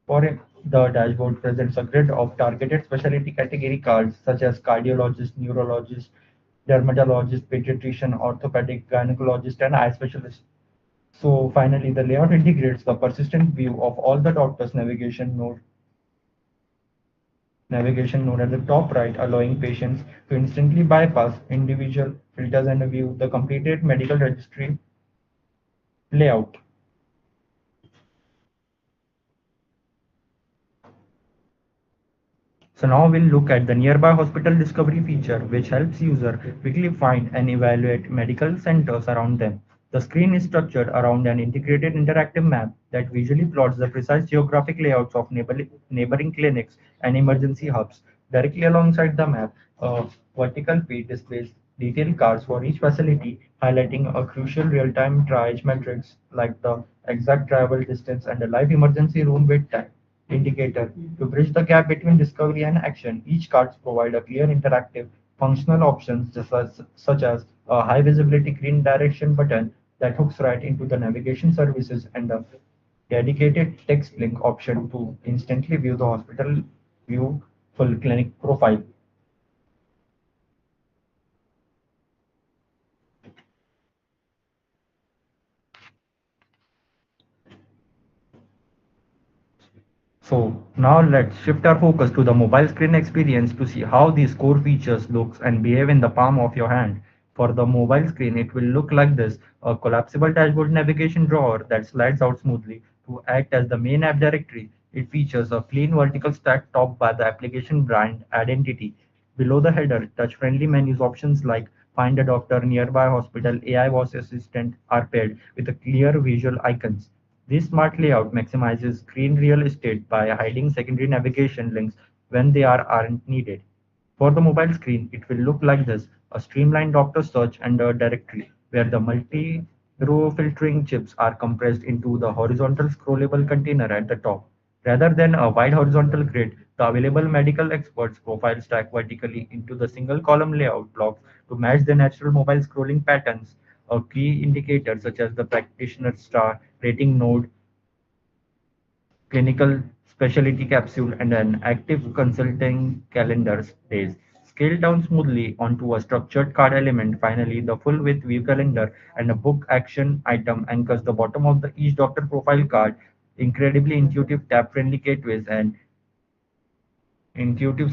the dashboard presents a grid of targeted specialty category cards such as cardiologist, neurologist, dermatologist, pediatrician, orthopedic, gynecologist, and eye specialist. So finally, the layout integrates the persistent view of all the doctor's navigation node at the top right, allowing patients to instantly bypass individual filters and view the completed medical registry layout. So now we'll look at the nearby hospital discovery feature, which helps user quickly find and evaluate medical centers around them. The screen is structured around an integrated interactive map that visually plots the precise geographic layouts of neighboring clinics and emergency hubs. Directly alongside the map, a vertical feed displays detailed cards for each facility, highlighting a crucial real-time triage metrics like the exact travel distance and the live emergency room wait time indicator. To bridge the gap between discovery and action, each cards provide a clear interactive functional options such as a high visibility green direction button that hooks right into the navigation services and a dedicated text link option to instantly view the hospital view full clinic profile. So now let's shift our focus to the mobile screen experience to see how these core features looks and behave in the palm of your hand. For the mobile screen, it will look like this, a collapsible dashboard navigation drawer that slides out smoothly to act as the main app directory. It features a clean vertical stack topped by the application brand identity. Below the header, touch-friendly menus options like Find a Doctor, Nearby Hospital, AI Voice Assistant are paired with a clear visual icons. This smart layout maximizes screen real estate by hiding secondary navigation links when they aren't needed. For the mobile screen, it will look like this, a streamlined doctor search and a directory where the multi-row filtering chips are compressed into the horizontal scrollable container at the top. Rather than a wide horizontal grid, the available medical experts profile stack vertically into the single column layout blocks to match the natural mobile scrolling patterns. A key indicator such as the practitioner star, rating node, clinical specialty capsule, and an active consulting calendar days. Scale down smoothly onto a structured card element. Finally, the full width view calendar and a book action item anchors the bottom of the each doctor profile card. Incredibly intuitive tab friendly gateways and intuitive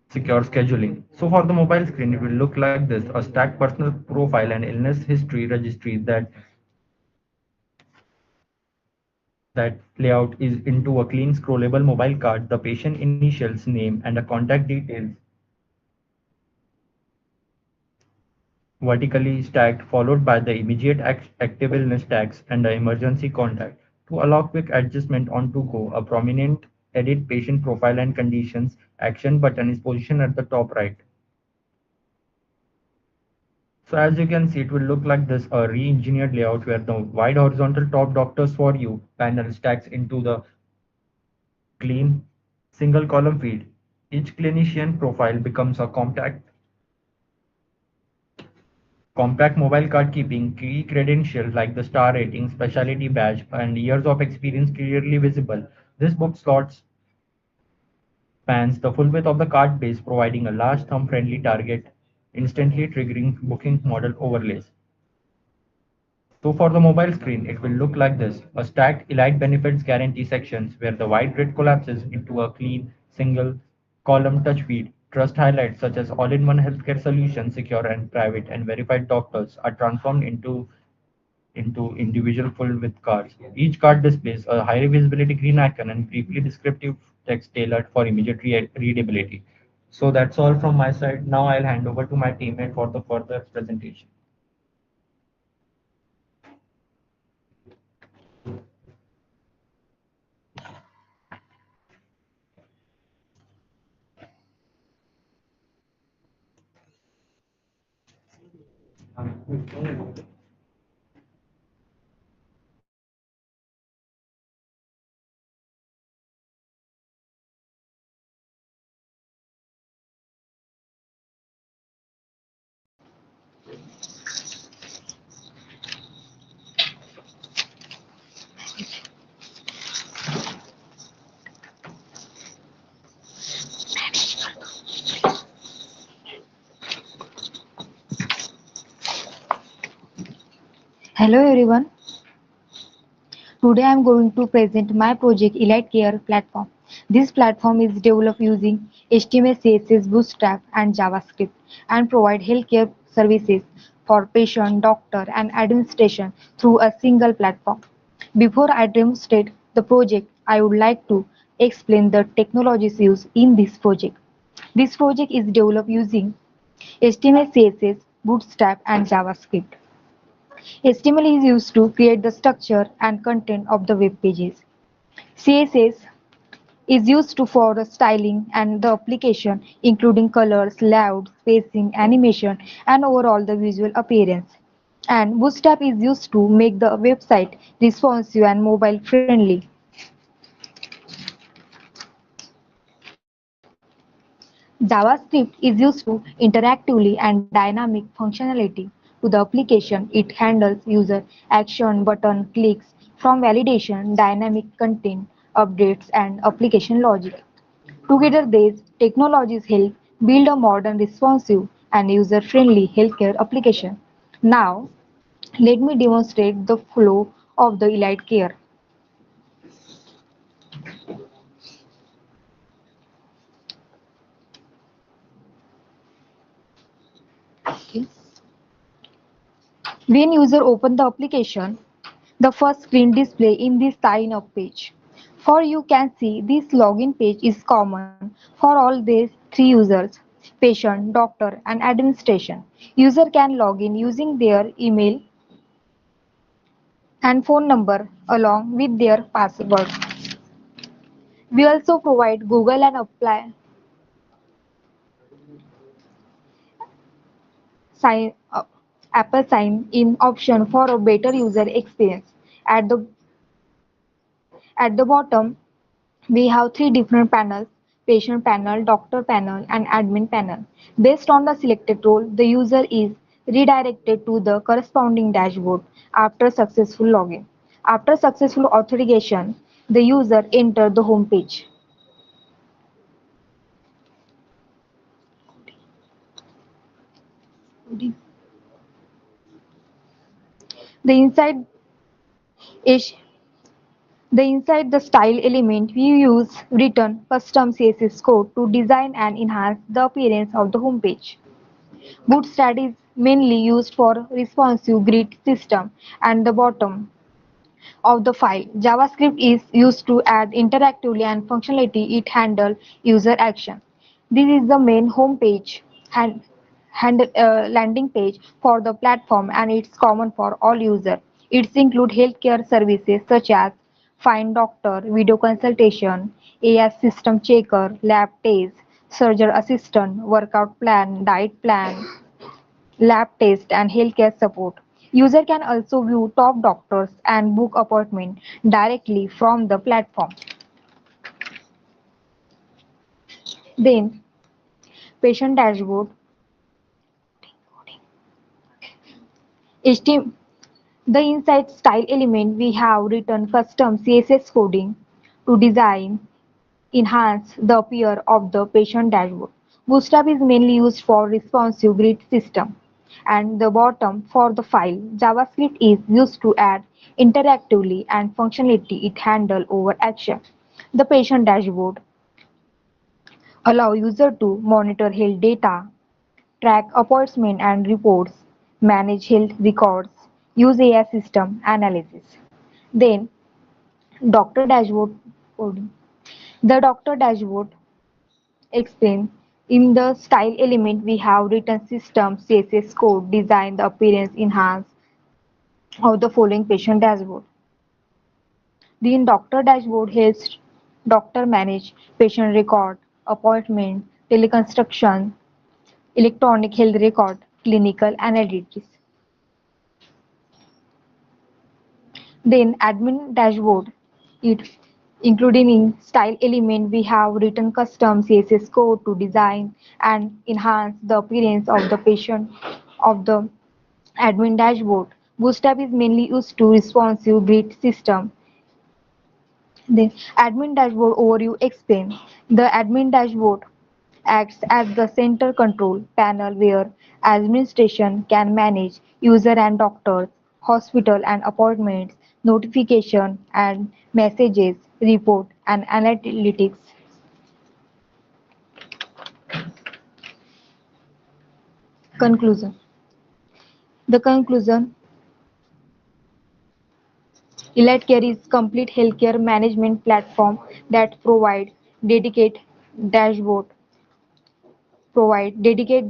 secure scheduling. So for the mobile screen, it will look like this, a stacked personal profile and illness history registry that layout is into a clean scrollable mobile card, the patient initials, name, and the contact details vertically stacked, followed by the immediate active illness tags and the emergency contact. To allow quick adjustment on to go, a prominent edit patient profile and conditions action button is positioned at the top right. So as you can see, it will look like this, a re-engineered layout where the wide horizontal top doctors for you panel stacks into the clean single column feed. Each clinician profile becomes a compact mobile card keeping key credentials like the star rating, specialty badge, and years of experience clearly visible. This book slots spans the full width of the card base, providing a large thumb-friendly target, instantly triggering booking model overlays. So for the mobile screen, it will look like this, a stacked elite benefits guarantee sections where the wide grid collapses into a clean single column touch feed. Trust highlights such as all-in-one healthcare solutions, secure and private and verified doctors are transformed into into individual fold with cards. Each card displays a high visibility green icon and briefly descriptive text tailored for immediate readability. So that's all from my side. Now I'll hand over to my teammate for the further presentation. Hello everyone, today I am going to present my project Elite Care platform. This platform is developed using HTML, CSS, Bootstrap and JavaScript and provide healthcare services for patient, doctor and administration through a single platform. Before I demonstrate the project, I would like to explain the technologies used in this project. This project is developed using HTML, CSS, Bootstrap and JavaScript. HTML is used to create the structure and content of the web pages. CSS is used for the styling and the application, including colors, layout, spacing, animation, and overall the visual appearance. And Bootstrap is used to make the website responsive and mobile friendly. JavaScript is used to interactively and dynamic functionality to the application. It handles user action, button clicks from validation, dynamic content updates and application logic. Together these technologies help build a modern, responsive and user-friendly healthcare application. Now, let me demonstrate the flow of the Elite Care. Okay. When user open the application, the first screen display in this sign up page. For you can see this login page is common for all these three users, patient, doctor and administration. User can log in using their email and phone number along with their password. We also provide Google and sign, uh, Apple sign in option for a better user experience. At the at the bottom, we have three different panels: patient panel, doctor panel, and admin panel. Based on the selected role, the user is redirected to the corresponding dashboard after successful login. After successful authorization, the user enters the home page. The inside is inside the style element, we use written custom CSS code to design and enhance the appearance of the home page. Bootstrap is mainly used for responsive grid system and the bottom of the file. JavaScript is used to add interactively and functionality. It handle user action. This is the main home page and landing page for the platform and it's common for all users. It includes healthcare services such as Find Doctor, video consultation, AI system checker, lab test, surgery assistant, workout plan, diet plan, lab test and healthcare support. User can also view top doctors and book appointment directly from the platform. Then patient dashboard. HTML, the inside style element we have written custom CSS coding to design enhance the appear of the patient dashboard. Bootstrap is mainly used for responsive grid system and the bottom for the file. JavaScript is used to add interactively and functionality it handle over action. The patient dashboard allow user to monitor health data, track appointments and reports, manage health records. use AI system analysis. Then doctor dashboard coding. The doctor dashboard explain in the style element we have written system CSS code design the appearance enhance of the following patient dashboard. The doctor dashboard helps doctor manage patient record, appointment, teleconstruction, electronic health record, clinical analytics. Then admin dashboard, it including in style element we have written custom CSS code to design and enhance the appearance of the patient of the admin dashboard. Bootstrap is mainly used to responsive grid system. The admin dashboard overview explain. The admin dashboard acts as the center control panel where administration can manage user and doctors, hospital and appointments, notification and messages, report and analytics. Conclusion. The conclusion, Elite Care is complete healthcare management platform that dashboard dedicated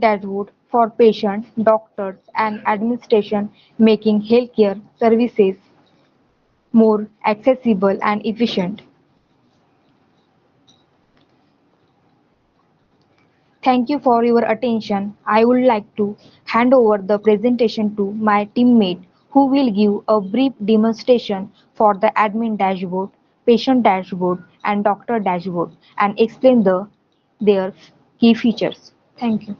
dashboard for patients, doctors, and administration, making healthcare services more accessible and efficient. Thank you for your attention. I would like to hand over the presentation to my teammate who will give a brief demonstration for the admin dashboard, patient dashboard, and doctor dashboard and explain their key features. Thank you.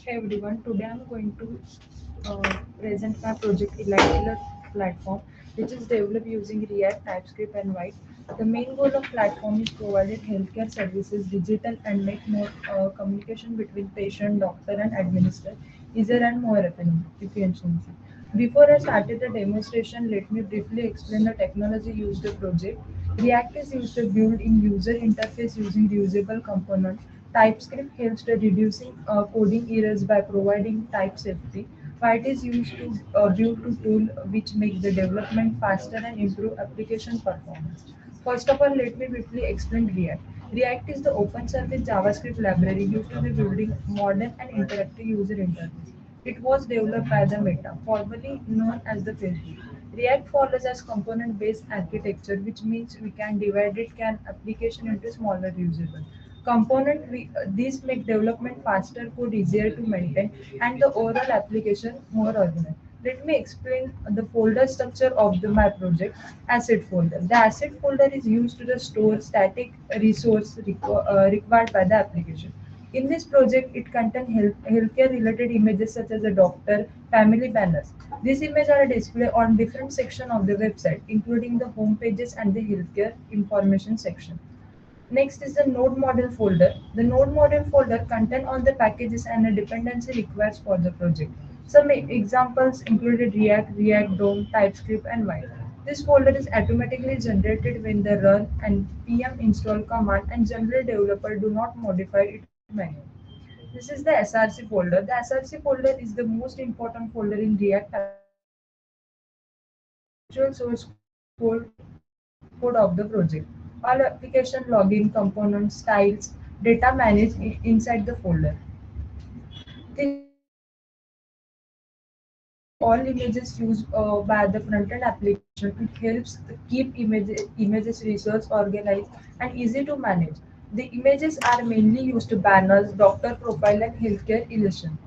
Hey everyone, today I'm going to present my project Elite platform, which is developed using React, TypeScript, and White. The main goal of platform is provided healthcare services digital and make more communication between patient, doctor, and administrator easier and more efficiency. Before I started the demonstration, let me briefly explain the technology used in the project. React is used to build in user interface using reusable components. TypeScript helps to reducing coding errors by providing type safety. White is used to build to tool which make the development faster and improve application performance. First of all, let me briefly explain React. React is the open source JavaScript library used to be building modern and interactive user interface. It was developed by the Meta, formerly known as the Facebook. React follows as component-based architecture, which means we can divide it can application into smaller usable these make development faster, code easier to maintain, and the overall application more organized. Let me explain the folder structure of my project. Asset folder. The asset folder is used to store static resource required by the application. In this project, it contains healthcare related images such as a doctor, family banners. These images are displayed on different sections of the website, including the home pages and the healthcare information section. Next is the node model folder. The node model folder contains all the packages and the dependency requires for the project. Some examples included React, React DOM, TypeScript, and Vite. This folder is automatically generated when the run and pm install command and general developer do not modify it manually. This is the SRC folder. The SRC folder is the most important folder in React application. It contains all the actual source code of the project. All application login components, styles, data managed inside the folder. This folder contains all images used by the front-end application. It helps keep images resource organized and easy to manage. The images are mainly used to banners, doctor profile, and healthcare illustration.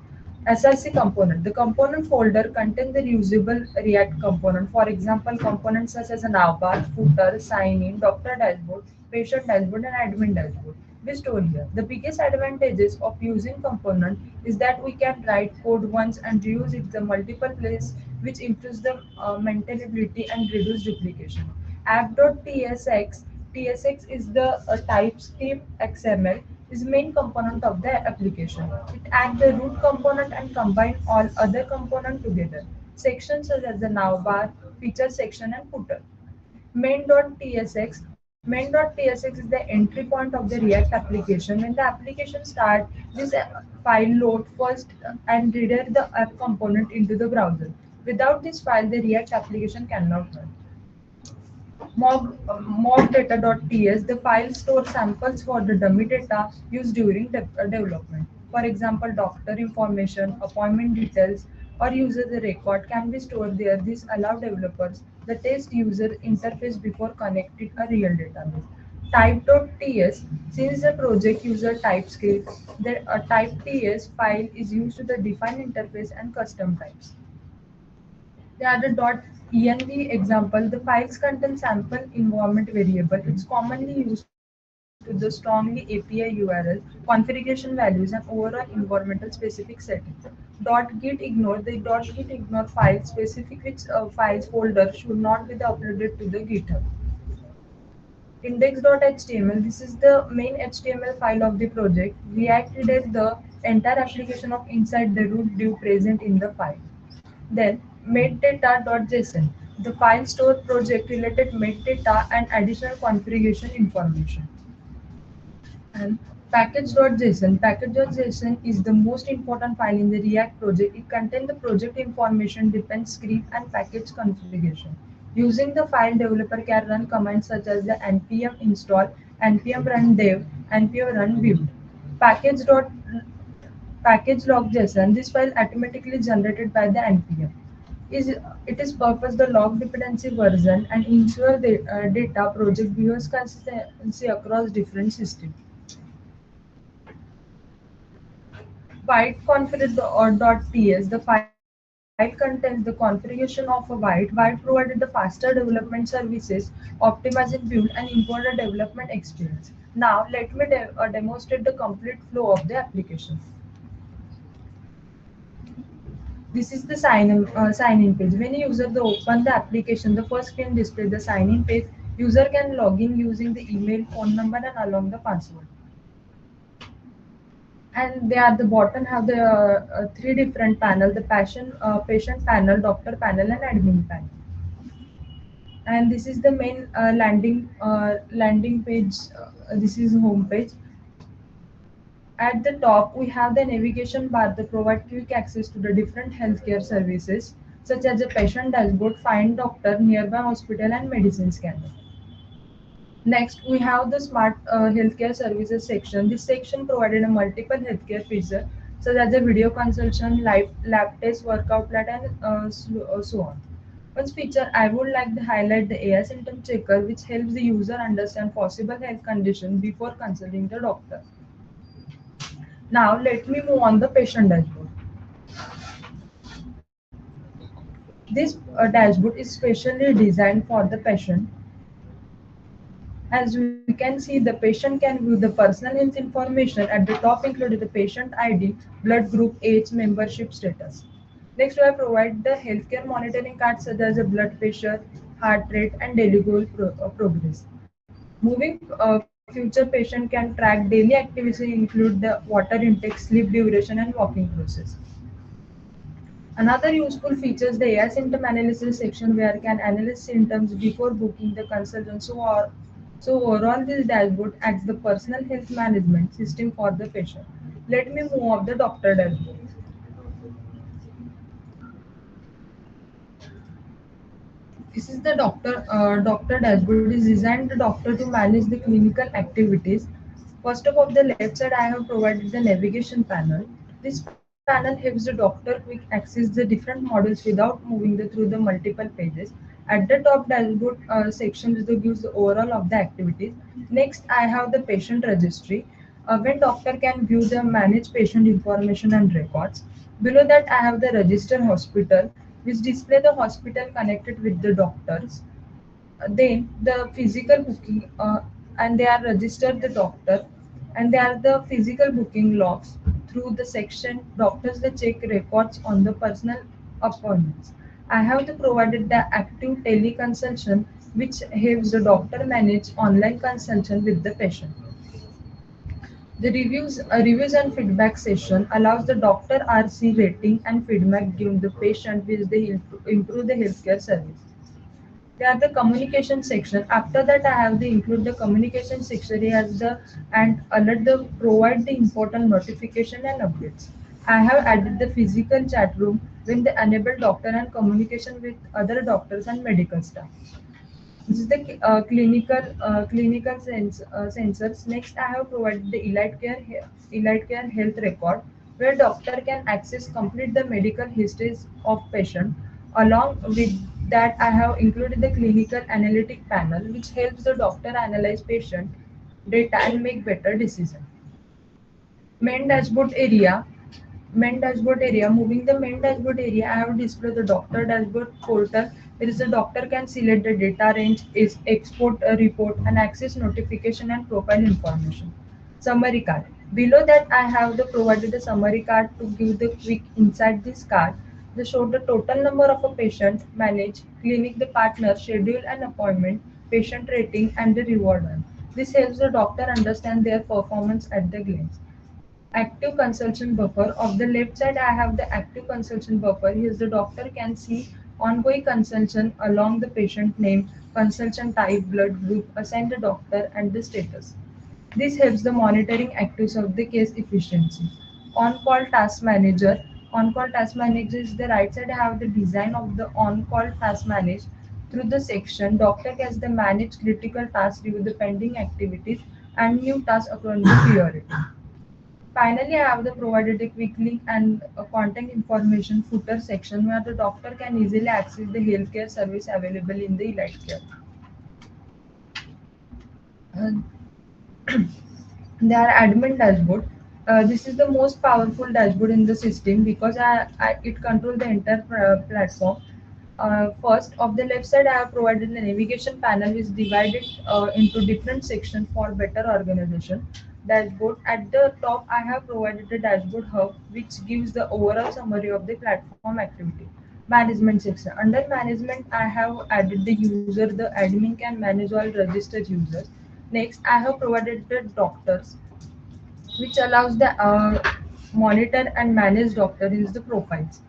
SRC component. The component folder contains the reusable React component. For example, components such as an avatar, footer, sign in, doctor dashboard, patient dashboard, and admin dashboard. We store here. The biggest advantages of using component is that we can write code once and reuse it the multiple places, which improves the maintainability and reduce duplication. App.tsx is the TypeScript XML is main component of the application. It acts the root component and combine all other components together. Sections such as the navbar, feature section, and footer. Main.tsx is the entry point of the React application. When the application starts, this file load first and redirect the app component into the browser. Without this file, the React application cannot run. Mock.data.ts, the file stores samples for the dummy data used during development. For example, doctor information, appointment details, or user record can be stored there. This allows developers the test user interface before connecting a real database. Type.ts, since the project uses TypeScript, the type.ts file is used to the define interface and custom types. They are the .env example. The files contain sample environment variable. It's commonly used to the strongly API URL, configuration values, and overall environmental specific settings. .git ignore the .git ignore file specific which files folder should not be uploaded to the GitHub. Index.html, this is the main HTML file of the project. React reads the entire application of inside the root div present in the file. Then metadata.json. The file stores project related metadata and additional configuration information. And package.json. Package.json is the most important file in the React project. It contains the project information, depends script, and package configuration. Using the file, developer can run commands such as the npm install, npm run dev, npm run build. Package log.json. This file automatically generated by the npm. It is purpose the log dependency version and ensure the data project behaves consistency across different systems. Byte.ts. The file contains the configuration of a byte. Byte provided the faster development services, optimizing build and improved development experience. Now let me demonstrate the complete flow of the application. This is the sign in page. When a user open the application, the first screen displays the sign in page. User can log in using the email, phone number, and along the password. And they are the bottom have the three different panel: the patient panel, doctor panel, and admin panel. And this is the main landing page. This is home page. At the top, we have the navigation bar that provide quick access to the different healthcare services, such as the patient dashboard, find doctor, nearby hospital, and medicine scanner. Next, we have the smart healthcare services section. This section provided a multiple healthcare features, such as the video consultation, lab test, workout plan, and so on. One feature I would like to highlight the AI symptom checker, which helps the user understand possible health conditions before consulting the doctor. Now let me move on the patient dashboard. This dashboard is specially designed for the patient. As we can see, the patient can view the personal health information at the top, including the patient ID, blood group, age, membership status. Next, we have provided the healthcare monitoring cards such as the blood pressure, heart rate, and daily goal progress. Moving future patient can track daily activities include the water intake, sleep duration, and walking process. Another useful feature is the AI symptom analysis section where it can analyze symptoms before booking the consultation. So overall, this dashboard acts the personal health management system for the patient. Let me move on the doctor dashboard. This is the doctor dashboard. It is designed the doctor to manage the clinical activities. First of all, the left side I have provided the navigation panel. This panel helps the doctor quick access the different models without moving through the multiple pages. At the top dashboard section gives the overall of the activities. Next, I have the patient registry. When doctor can view the managed patient information and records. Below that, I have the register hospital, which display the hospital connected with the doctors. Then the physical booking, and they are registered the doctor, and they are the physical booking logs. Through the section, doctors they check records on the personal appointments. I have the provided the active teleconsultation which helps the doctor manage online consultation with the patient. The reviews and feedback session allows the doctor RC rating and feedback given the patient which they improve the healthcare service. They are the communication section. After that, I have the include the communication section as the and alert the provide the important notification and updates. I have added the physical chat room when they enable doctor and communication with other doctors and medical staff. This is the clinical sensors. Next, I have provided the elite care health record, where doctor can access complete the medical histories of patient. Along with that, I have included the clinical analytic panel, which helps the doctor analyze patient data and make better decision. Main dashboard area. Moving the main dashboard area, I have displayed the doctor dashboard portal. There is the doctor can select the data range, is export a report and access notification and profile information. Summary card. Below that, I have the provided the summary card to give the quick inside this card. They show the total number of a patient, manage, clinic, the partner, schedule and appointment, patient rating and the reward. This helps the doctor understand their performance at the glance. Active consultation buffer. Of the left side, I have the active consultation buffer. Here the doctor can see ongoing consultation along the patient name, consultation type, blood group, assign the doctor and the status. This helps the monitoring actives of the case efficiency. On-call task manager. On-call task manager is the right side. I have the design of the on-call task manage. Through the section, doctor gets the manage critical tasks, review the pending activities and new tasks according to priority. Finally, I have the provided a quick link and a contact information footer section where the doctor can easily access the healthcare service available in the elite care. Uh, There are admin dashboard. This is the most powerful dashboard in the system because it controls the entire platform. First, of the left side, I have provided a navigation panel which is divided into different sections for better organization. Dashboard. At the top, I have provided the dashboard hub which gives the overall summary of the platform activity. Management section. Under management, I have added the user. The admin can manage all registered users. Next, I have provided the doctors, which allows the monitor and manage doctor is the profiles.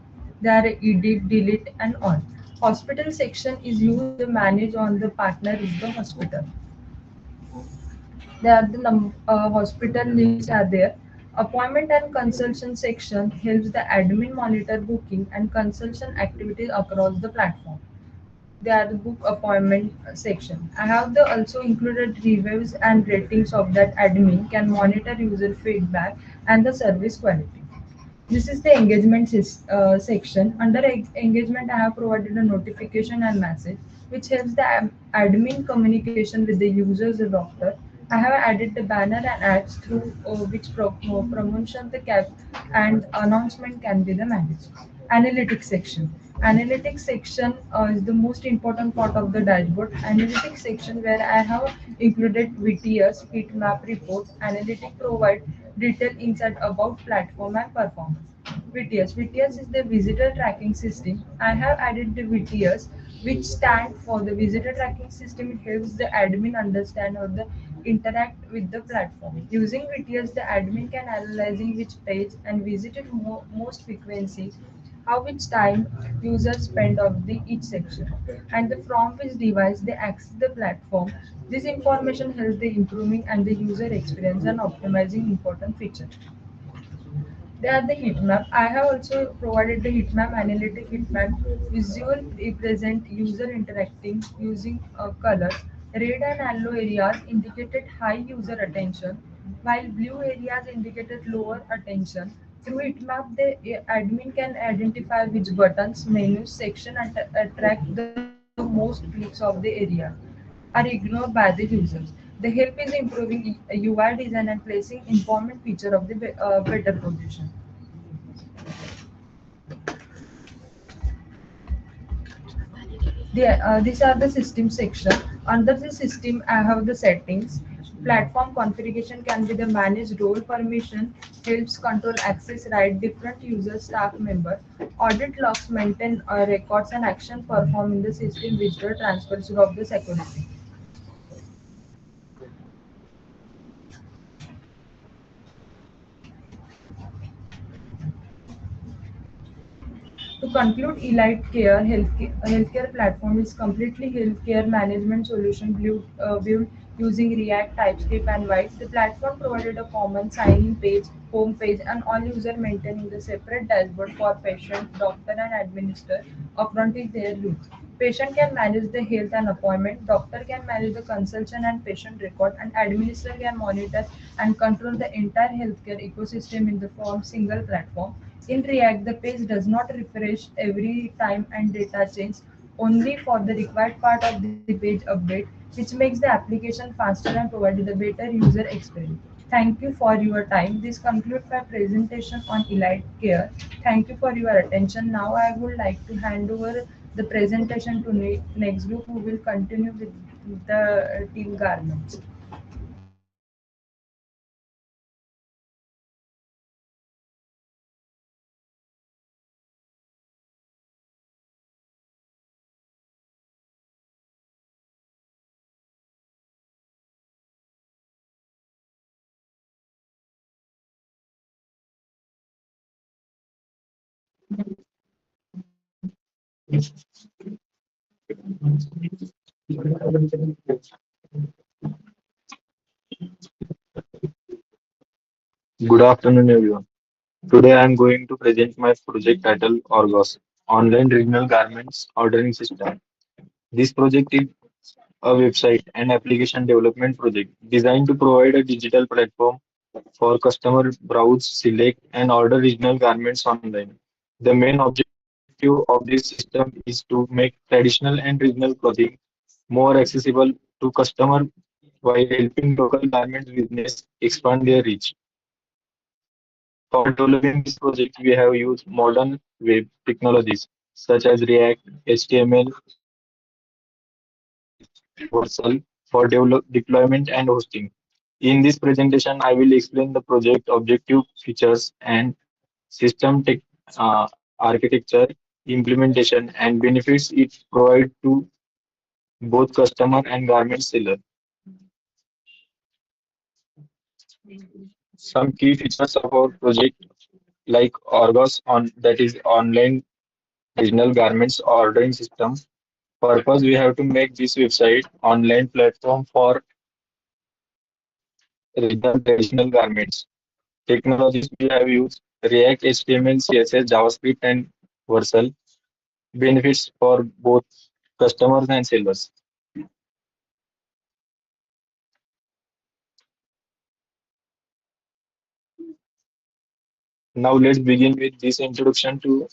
They are edit, delete, and on. Hospital section is used to manage on the partner is the hospital. There are the hospital links are there. Appointment and consultation section helps the admin monitor booking and consultation activities across the platform. They are the book appointment section. I have the also included reviews and ratings of that admin can monitor user feedback and the service quality. This is the section. Under engagement, I have provided a notification and message, which helps the admin communication with the users, the doctor. I have added the banner and ads through which promotion the cap and announcement can be the managed. Analytics section. Analytics section is the most important part of the dashboard. Analytics section where I have included VTS, heat map report. Analytic provide detailed insight about platform and performance. VTS is the visitor tracking system. I have added the VTS, which stand for the visitor tracking system. It helps the admin understand or the interact with the platform. Using VTS, the admin can analyzing which page and visited most frequency, how much time users spend on the each section, and the from which device they access the platform. This information helps the improving and the user experience and optimizing important features. They are the heat map. I have also provided the heat map, analytic heat map, visual represent user interacting using colors. Red and yellow areas indicated high user attention, while blue areas indicated lower attention. Through heat map, the admin can identify which buttons, menus, section attract the most clicks of the area are ignored by the users. The help is improving UI design and placing important feature of the better position. These are the system section. Under the system, I have the settings. Platform configuration can be the managed role permission, helps control access right different user staff member. Audit logs maintain records and action performed in the system digital transfers of the security. To conclude, Elite Care healthcare platform is completely healthcare management solution built using React, TypeScript, and Vite. The platform provided a common sign-in page, home page, and all user maintaining the separate dashboard for patient, doctor, and administrator upfront is their use. Patient can manage the health and appointment, doctor can manage the consultation and patient record, and administrator can monitor and control the entire healthcare ecosystem in the form single platform. In React, the page does not refresh every time and data change, only for the required part of the page update, which makes the application faster and provides a better user experience. Thank you for your time. This concludes my presentation on Elite Care. Thank you for your attention. Now I would like to hand over the presentation to next group who will continue with the team garments. Good afternoon, everyone. Today I am going to present my project titled Orgos, Online Regional Garments Ordering System. This project is a website and application development project designed to provide a digital platform for customer browse, select, and order regional garments online. The main objective of this system is to make traditional and regional clothing more accessible to customers while helping local garment business expand their reach. For developing this project, we have used modern web technologies such as React, HTML, CSS, Vercel for deployment and hosting. In this presentation, I will explain the project objective, features, and system architecture, implementation, and benefits it provides to both customer and garment seller. Some key features of our project like Orgos on that is online regional garments ordering system. Purpose we have to make this website online platform for regional traditional garments. Technologies we have used React, HTML, CSS, JavaScript, and Vercel. Benefits for both customers and sellers. Now let's begin with this introduction to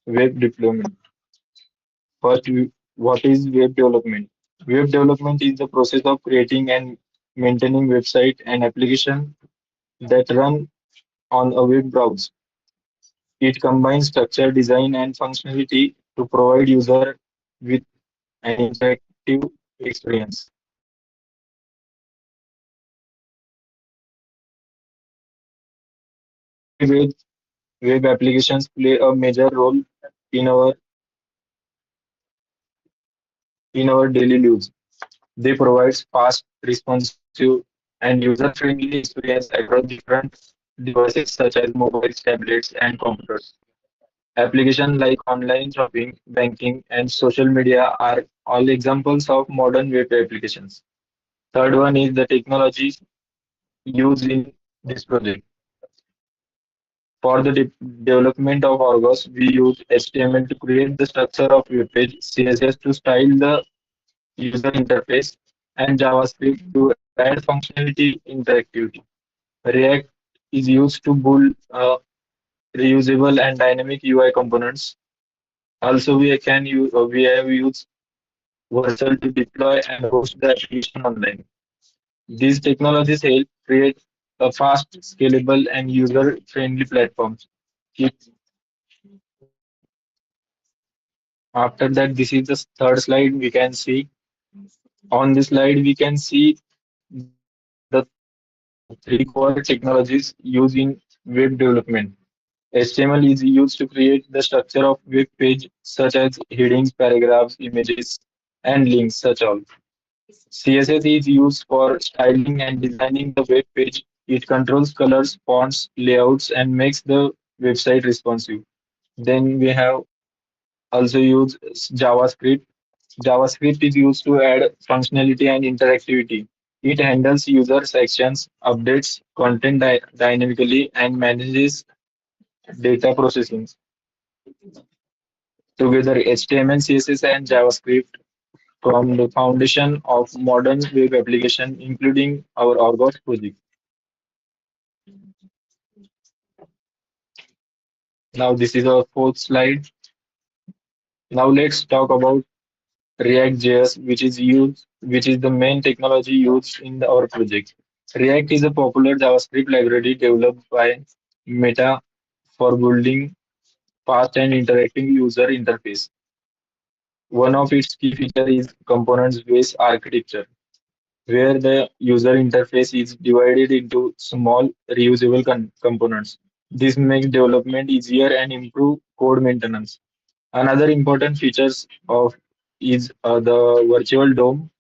web deployment. First, what is web development? Web development is the process of creating and maintaining website and application that run on a web browser. It combines structure, design, and functionality to provide user with an interactive experience. Today, web applications play a major role in our daily lives. They provide fast, responsive, and user-friendly experience across different devices such as mobiles, tablets, and computers. Applications like online shopping, banking, and social media are all examples of modern web applications. Third one is the technology used in this project. For the development of Argos, we use HTML to create the structure of web page, CSS to style the user interface, and JavaScript to add functionality interactivity. React is used to build reusable and dynamic UI components. Also, we have used Vercel to deploy and host the application online. These technologies help create a fast, scalable, and user-friendly platform. Keep- After that, this is the third slide. We can see on this slide we can see the three core technologies used in web development. HTML is used to create the structure of web page such as headings, paragraphs, images, and links such all. CSS is used for styling and designing the web page. It controls colors, fonts, layouts, and makes the website responsive. Then we have also used JavaScript. JavaScript is used to add functionality and interactivity. It handles user sections, updates content dynamically, and manages data processing. Together, HTML, CSS, and JavaScript form the foundation of modern web application, including our Argos project. Now, this is our fourth slide. Now, let's talk about React.js, which is the main technology used in our project. React is a popular JavaScript library developed by Meta for building fast and interactive user interface. One of its key features is components-based architecture, where the user interface is divided into small reusable components. This makes development easier and improve code maintenance. Another important features of is the virtual DOM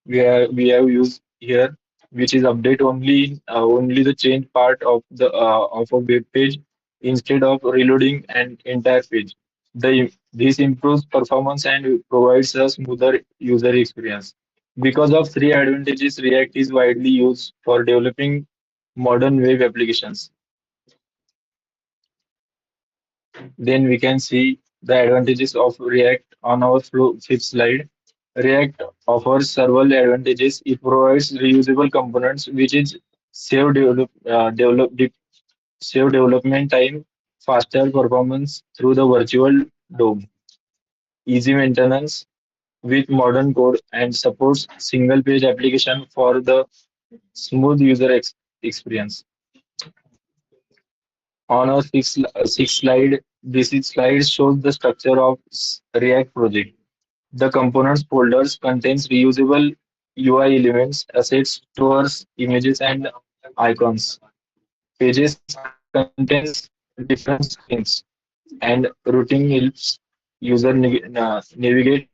we have used here, which is update only the change part of a web page instead of reloading an entire page. This improves performance and provides a smoother user experience. Because of three advantages, React is widely used for developing modern web applications. Then we can see the advantages of React on our fifth slide. React offers several advantages. It provides reusable components, which is save develop, develop, save development time, faster performance through the virtual DOM, easy maintenance with modern code, and supports single page application for the smooth user experience. On our sixth slide, slide shows the structure of React project. The components folders contains reusable UI elements, assets, stores, images, and icons. Pages contains different screens, and routing helps user navigate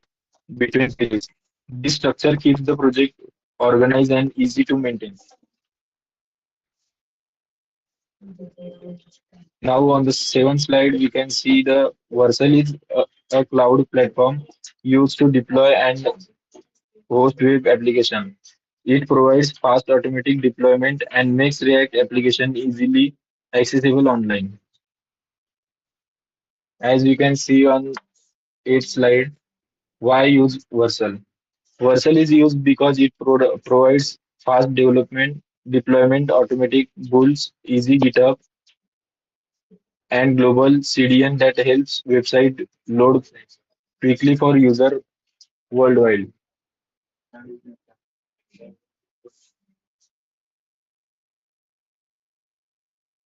between pages. This structure keeps the project organized and easy to maintain. Now on the seventh slide, we can see the Vercel is a cloud platform used to deploy and host web application. It provides fast automatic deployment and makes React application easily accessible online. As we can see on 8th slide, why use Vercel? Vercel is used because it provides fast development, deployment, automatic builds, easy GitHub, and global CDN that helps website load quickly for user worldwide.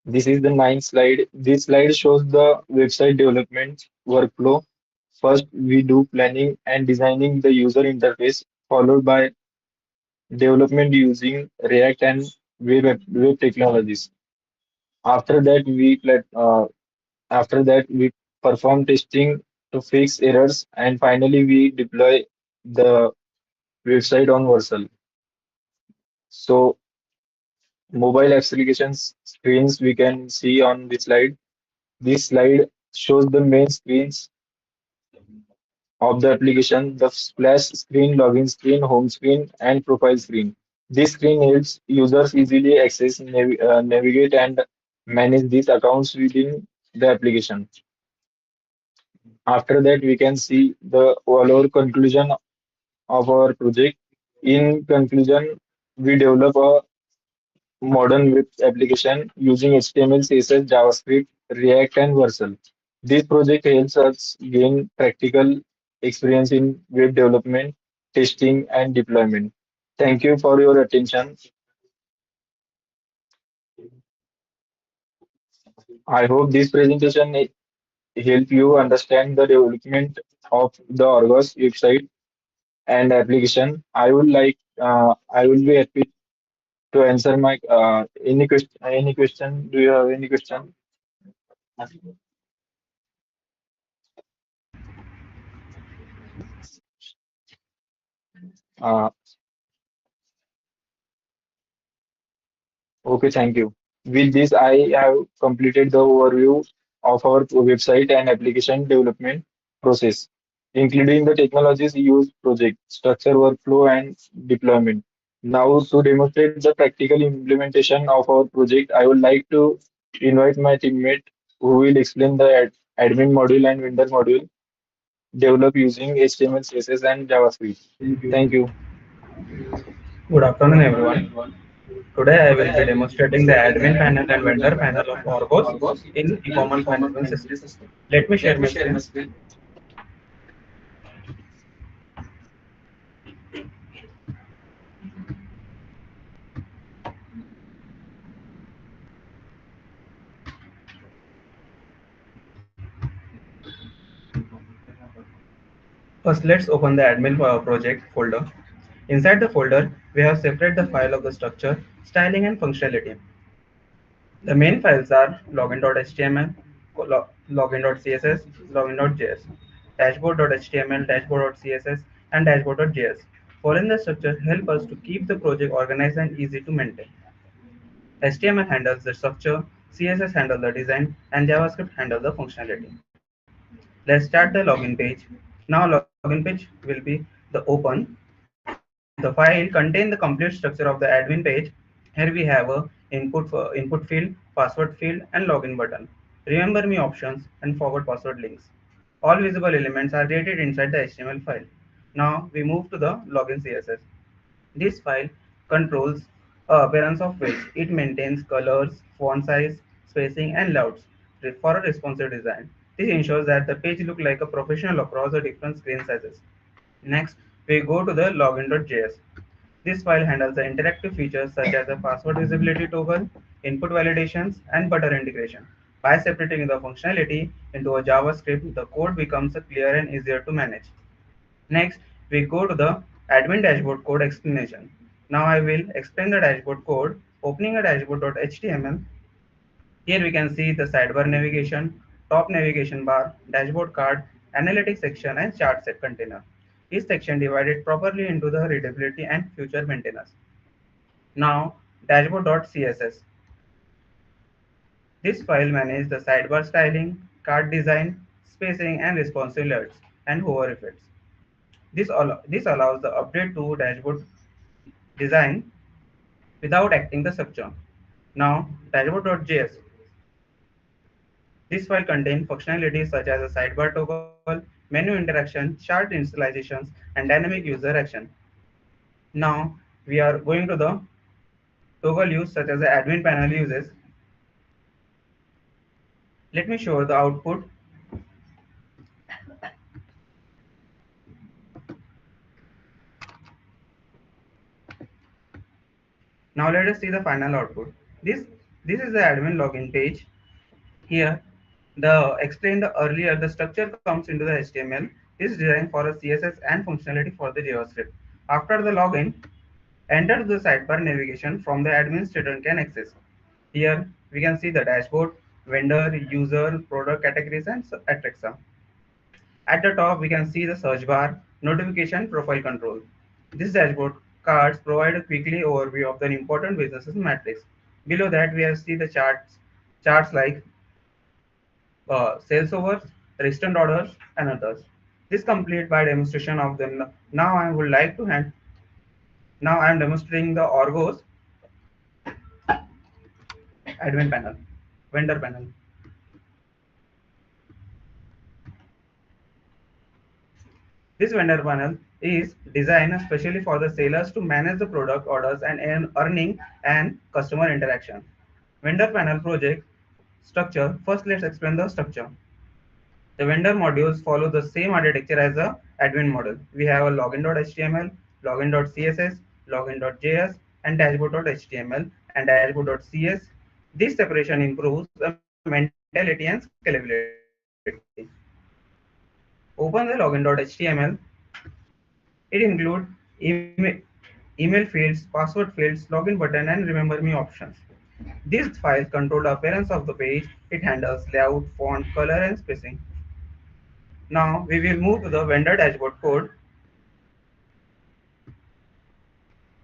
This is the ninth slide. This slide shows the website development workflow. First, we do planning and designing the user interface, followed by development using React and web technologies. After that, we perform testing to fix errors, and finally we deploy the website on Vercel. So, mobile applications screens we can see on this slide. This slide shows the main screens of the application, the splash screen, login screen, home screen, and profile screen. This screen helps users easily access, navigate, and manage these accounts within the application. After that, we can see the overall conclusion of our project. In conclusion, we develop a modern web application using HTML, CSS, JavaScript, React, and Vercel. This project helps us gain practical experience in web development, testing, and deployment. Thank you for your attention. I hope this presentation help you understand the development of the Argos website and application. I will be happy to answer my any question. Do you have any question? Uh, okay, thank you. With this, I have completed the overview of our website and application development process, including the technologies used, project, structure, workflow, and deployment. Now, to demonstrate the practical implementation of our project, I would like to invite my teammate who will explain the admin module and vendor module developed using HTML, CSS, and JavaScript. Thank you. Good afternoon, everyone. Today I will be demonstrating the admin panel and vendor panel of Orgos in e-commerce management system. Let me share my screen. First, let's open the admin project folder. Inside the folder, we have separated the file of the structure, styling, and functionality. The main files are login.html, login.css, login.js, dashboard.html, dashboard.css, and dashboard.js. Following the structure help us to keep the project organized and easy to maintain. HTML handles the structure, CSS handles the design, and JavaScript handles the functionality. Let's start the login page. Now login page will be the open. The file contains the complete structure of the admin page. Here we have a input field, password field, and login button. Remember me options and forward password links. All visible elements are created inside the HTML file. Now we move to the login CSS. This file controls appearance of page. It maintains colors, font size, spacing, and layouts for a responsive design. This ensures that the page looks like a professional across the different screen sizes. Next, we go to the login.js. This file handles the interactive features such as the password visibility toggle, input validations, and button integration. By separating the functionality into a JavaScript, the code becomes clear and easier to manage. Next, we go to the admin dashboard code explanation. Now I will explain the dashboard code. Opening a dashboard.html, here we can see the sidebar navigation, top navigation bar, dashboard card, analytics section, and chart set container. Each section divided properly into the readability and future maintenance. Now, dashboard.css. This file manages the sidebar styling, card design, spacing, and responsive layouts and hover effects. This allows the update to dashboard design without acting the structure. Now, dashboard.js. This file contains functionalities such as a sidebar toggle, menu interaction, chart initializations, and dynamic user action. Now, we are going to the toggle use such as the admin panel uses. Let me show the output. Now let us see the final output. This is the admin login page. Here, the explained earlier, the structure comes into the HTML. This is designed for a CSS and functionality for the JavaScript. After the login, enter the sidebar navigation from the admin student can access. Here we can see the dashboard, vendor, user, product categories, and etc. At the top, we can see the search bar, notification, profile control. This dashboard cards provide a quickly overview of the important businesses matrix. Below that, we have see the charts like sales overs, restaurant orders, and others. This complete by demonstration of them. Now I would like to hand. Now I am demonstrating the Orgos admin panel, vendor panel. This vendor panel is designed especially for the sellers to manage the product orders and earning and customer interaction. Vendor panel project structure. First, let's explain the structure. The vendor modules follow the same architecture as the admin model. We have a login.html, login.css, login.js, and dashboard.html and dashboard.cs. This separation improves the mentality and scalability. Open the login.html. It includes email fields, password fields, login button, and remember me options. These files control the appearance of the page. It handles layout, font, color, and spacing. Now we will move to the vendor dashboard code.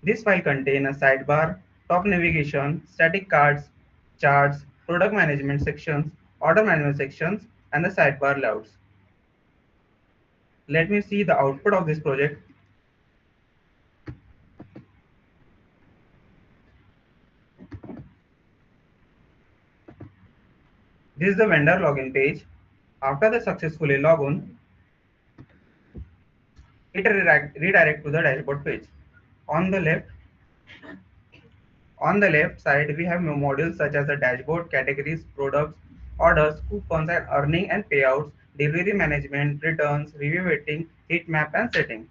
This file contains a sidebar, top navigation, static cards, charts, product management sections, order management sections, and the sidebar layouts. Let me see the output of this project. This is the vendor login page. After the successfully logon, it redirect to the dashboard page. On the left side, we have modules such as the dashboard, categories, products, orders, coupons, and earning and payouts, delivery management, returns, review waiting, heat map, and setting.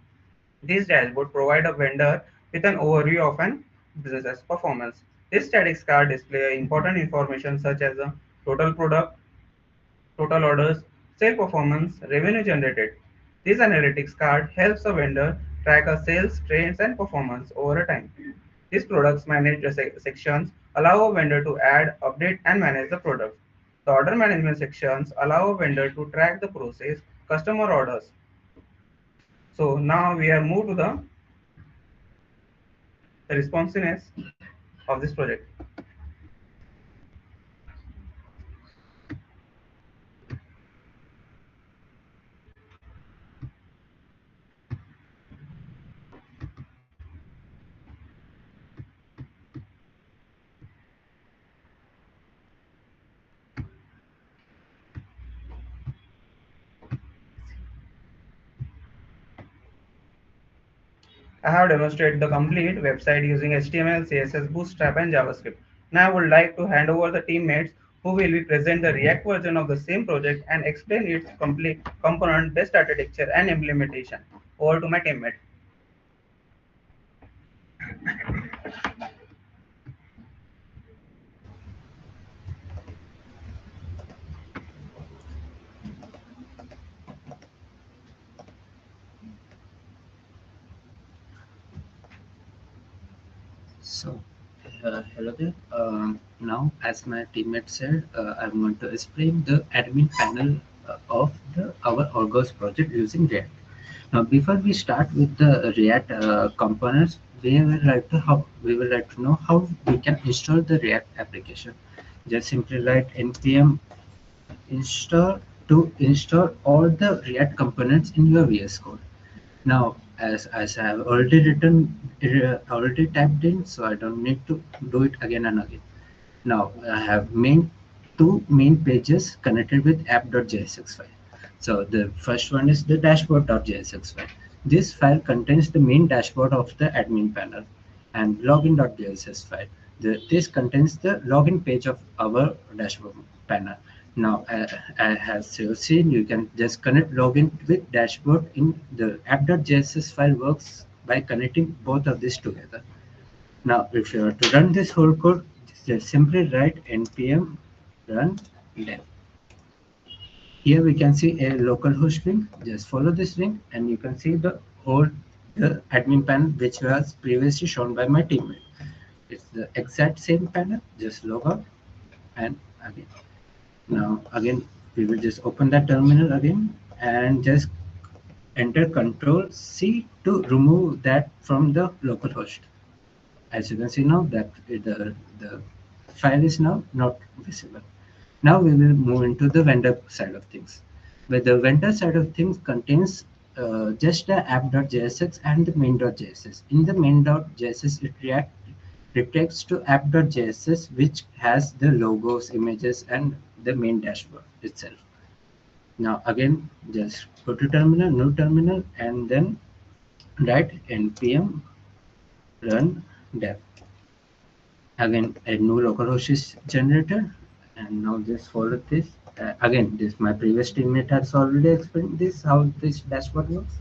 This dashboard provide a vendor with an overview of an business's performance. This static card display important information such as the total product, total orders, sale performance, revenue generated. This analytics card helps a vendor track a sales trends and performance over a time. These products manage the sections allow a vendor to add, update, and manage the products. The order management sections allow a vendor to track the process, customer orders. So now we have moved to the responsiveness of this project. I have demonstrated the complete website using HTML, CSS, Bootstrap, and JavaScript. Now I would like to hand over the teammates who will be present the React version of the same project and explain its complete component, best architecture, and implementation. Over to my teammate. So, hello there. Now, as my teammate said, I'm going to explain the admin panel of our Orgos project using React. Now, before we start with the React components, we will like to know how we can install the React application. Just simply write npm install to install all the React components in your VS Code. Now, as I have already written, already typed in, so I don't need to do it again and again. Now I have two main pages connected with app.jsx file. So the first one is the dashboard.jsx file. This file contains the main dashboard of the admin panel, and login.jsx file. This contains the login page of our dashboard panel. Now, as you've seen, you can just connect login with dashboard in the app.jsx file works by connecting both of these together. Now, if you are to run this whole code, just simply write npm run dev. Here we can see a localhost link. Just follow this link and you can see the admin panel which was previously shown by my teammate. It's the exact same panel, just log out and again. Now again, we will just open that terminal again and just enter Control-C to remove that from the localhost. As you can see now that the file is now not visible. Now we will move into the vendor side of things. But the vendor side of things contains just the app.jsx and the main.jsx. In the main.jsx, it retakes to app.jsx, which has the logos, images, and the main dashboard itself. Now again, just go to terminal, new terminal, and then write npm run dev. Again, a new localhost is generated, and now just follow this. Again, this my previous teammate has already explained this, how this dashboard works.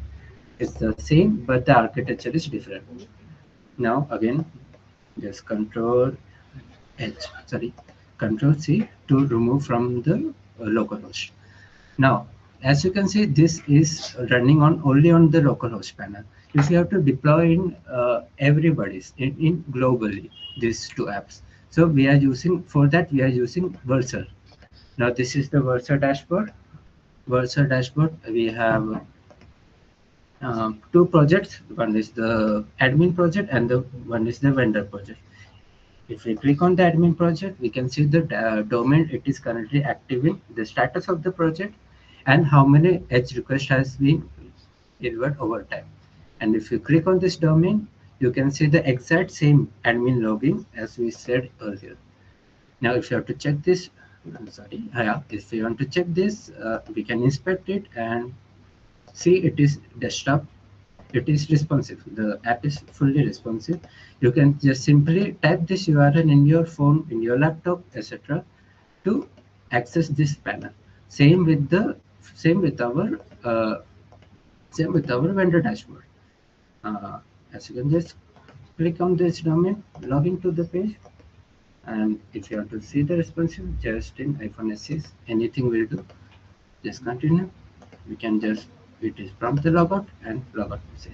It's the same, but the architecture is different. Now again, just Control C to remove from the localhost. Now, as you can see, this is running only on the localhost panel. If you have to deploy in everybody's in globally these two apps, So we are using, for that we are using Versa. Now this is the Versa dashboard. Versa dashboard, we have two projects. One is the admin project and the one is the vendor project. If we click on the admin project, we can see the domain it is currently active in, the status of the project, and how many edge requests has been delivered over time. And if you click on this domain, you can see the exact same admin login as we said earlier. Now, if you have to check this, I'm sorry, yeah, if you want to check this, we can inspect it and see it is desktop. It is responsive. The app is fully responsive. You can just simply type this URL in your phone, in your laptop, etc., to access this panel. Same with the same with our same with our vendor dashboard. Uh, as you can just click on this domain, log into the page, and if you want to see the responsive, just in iPhone SEs, anything will do. Just continue. We can just it is prompt the logout and logout message.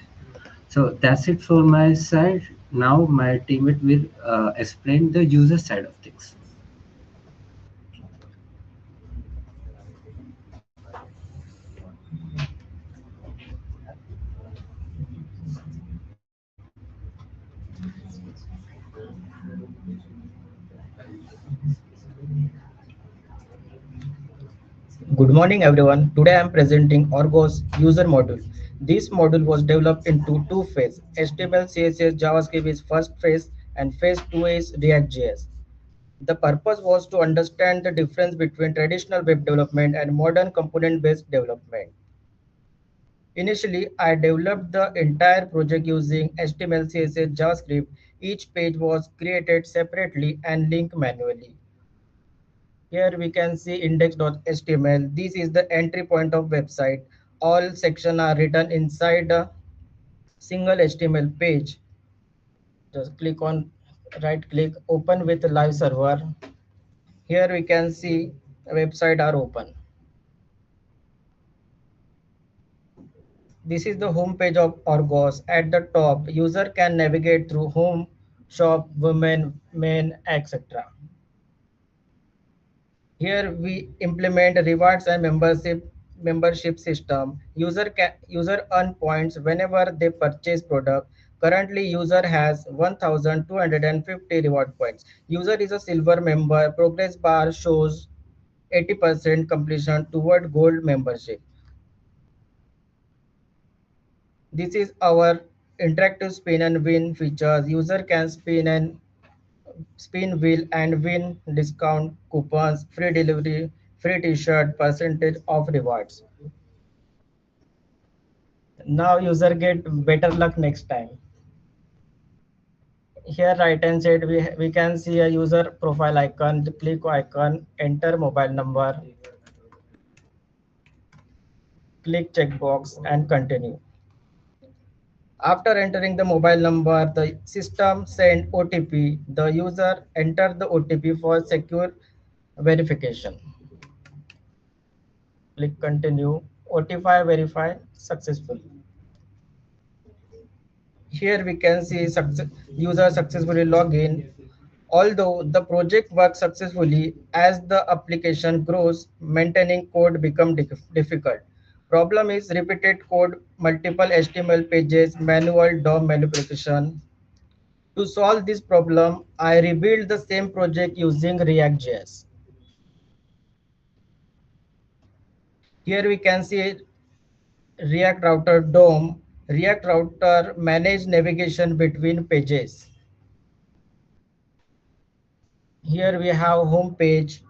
So that's it for my side. Now my teammate will explain the user side of things. Good morning everyone. Today I am presenting Argos user module. This module was developed into two phases. HTML, CSS, JavaScript is first phase and phase 2 is React.js. The purpose was to understand the difference between traditional web development and modern component-based development. Initially, I developed the entire project using HTML, CSS, JavaScript. Each page was created separately and linked manually. Here we can see index.html. This is the entry point of website. All sections are written inside a single HTML page. Just click on right click, open with live server. Here we can see website are open. This is the home page of Argos. At the top, user can navigate through home, shop, women, men, etc. Here we implement rewards and membership system. User earn points whenever they purchase product. Currently, user has 1,250 reward points. User is a silver member. Progress bar shows 80% completion toward gold membership. This is our interactive spin and win features. User can spin wheel and win discount coupons, free delivery, free t-shirt, percentage of rewards. Now user get better luck next time. Here right hand side we can see a user profile icon, click icon, enter mobile number, click checkbox and continue. After entering the mobile number, the system send OTP. The user enter the OTP for secure verification. Click continue. OTP verify successful. Here we can see user successfully login. Although the project works successfully, as the application grows, maintaining code becomes difficult. Problem is repeated code, multiple HTML pages, manual DOM manipulation. To solve this problem, I rebuilt the same project using React.js. Here we can see React Router DOM. React Router manage navigation between pages. Here we have home page.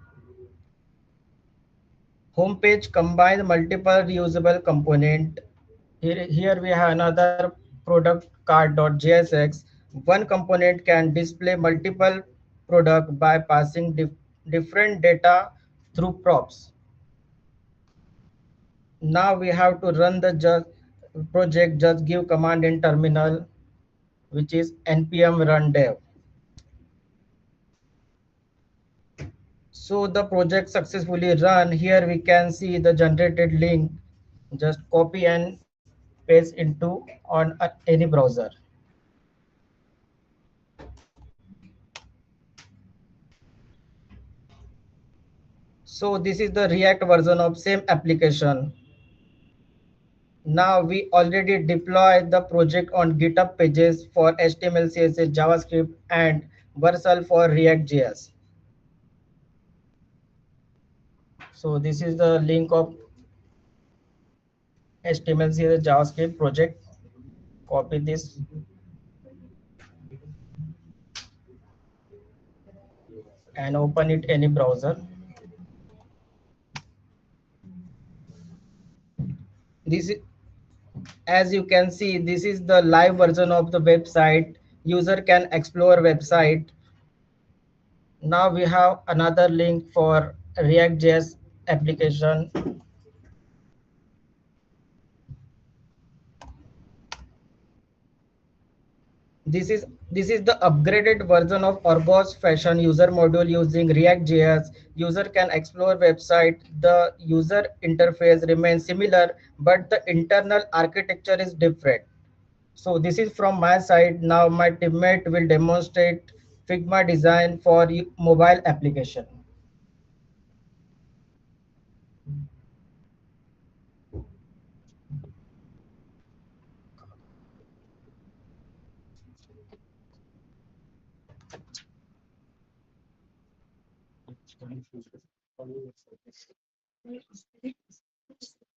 Home page combines multiple reusable component. Here we have another product card.jsx. One component can display multiple product by passing different data through props. Now we have to run the project. Just give command in terminal, which is npm run dev. So the project successfully run. Here we can see the generated link. Just copy and paste into on any browser. So this is the React version of same application. Now we already deployed the project on GitHub pages for HTML, CSS, JavaScript, and Vercel for React.js. So this is the link of HTML, CSS, JavaScript project. Copy this and open it any browser. This is, as you can see, this is the live version of the website. User can explore website. Now we have another link for React.js application. This is the upgraded version of Argos Fashion user module using React.js. User can explore website. The user interface remains similar, but the internal architecture is different. So this is from my side. Now my teammate will demonstrate Figma design for mobile application.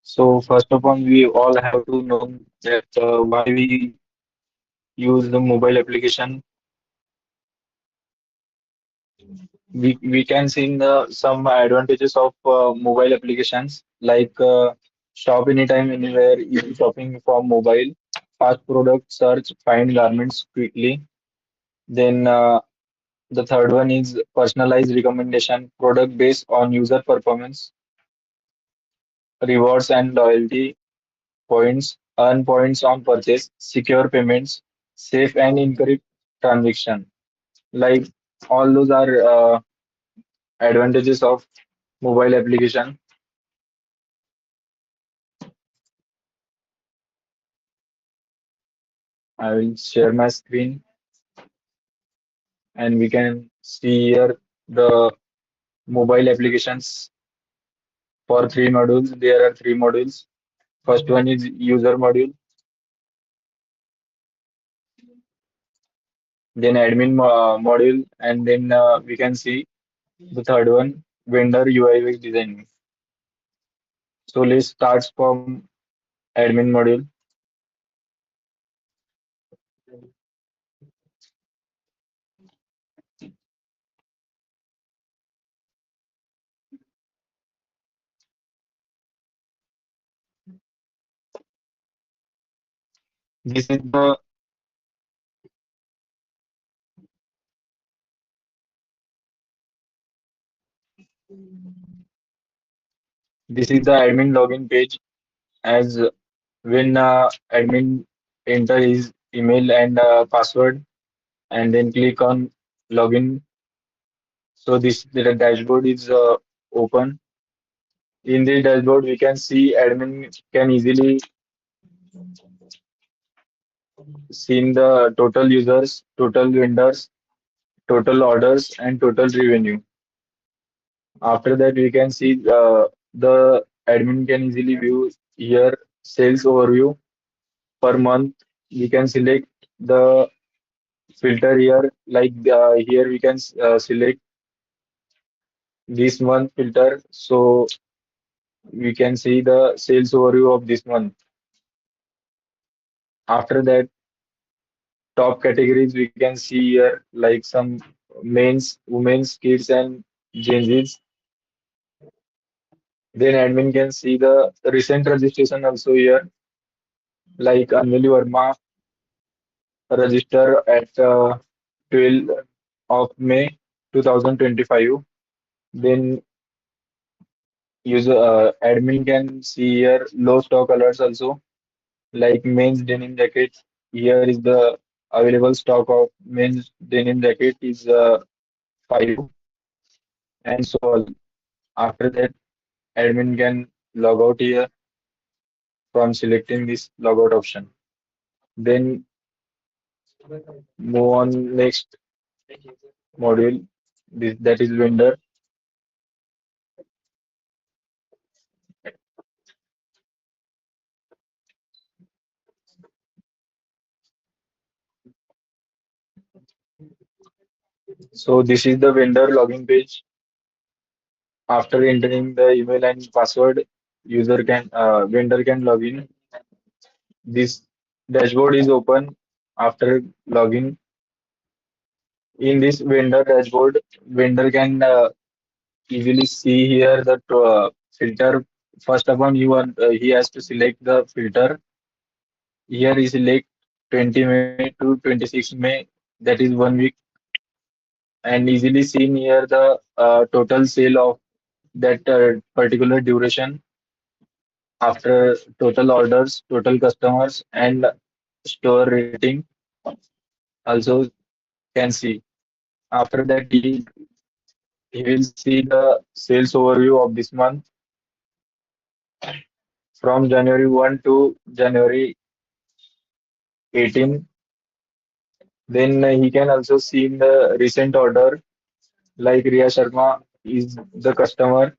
So first of all, we all have to know that why we use the mobile application. We can see in some advantages of mobile applications like shop anytime, anywhere, easy shopping from mobile, fast product search, find garments quickly. Then the third one is personalized recommendation, product based on user performance, rewards and loyalty points, earn points on purchase, secure payments, safe and encrypt transaction. Like all those are advantages of mobile application. I will share my screen and we can see here the mobile applications for three modules. There are three modules. First one is user module, then admin module, and then we can see the third one, vendor UI UX design. So let's start from admin module. This is the this is the admin login page. As when admin enter his email and password and then click on login. So this the dashboard is open. In the dashboard, we can see admin can easily see the total users, total vendors, total orders, and total revenue. After that, we can see the admin can easily view here sales overview per month. We can select the filter here, like here we can select this month filter. So we can see the sales overview of this month. After that, top categories we can see here, like some men's, women's, kids, and Gen Zs. Then admin can see the recent registration also here, like Anjali Verma register at 12 of May 2025. Then user admin can see here low stock alerts also, like men's denim jacket. Here is the available stock of men's denim jacket is 5 and so on. After that, admin can log out here from selecting this logout option. Then move on next module. That is vendor. So this is the vendor login page. After entering the email and password, vendor can log in. This dashboard is open after login. In this vendor dashboard, vendor can easily see here the filter. First of all, he has to select the filter. Here is select 20 May to 26 May. That is 1 week, and easily seen here the total sale of that particular duration after total orders, total customers, and store rating also can see. After that, he will see the sales overview of this month from January 1 to January 18. Then he can also see in the recent order, like Riya Sharma is the customer.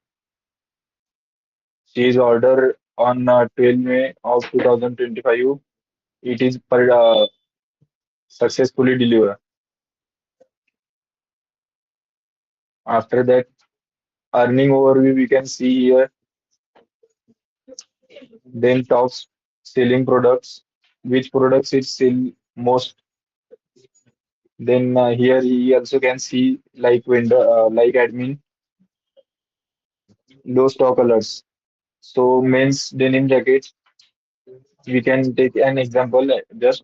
She is order on 12 May of 2025. It is successfully delivered. After that, earning overview we can see here. Then top selling products, which products it sell most. Then here he also can see like vendor, like admin, low stock alerts. So men's denim jacket, we can take an example. Just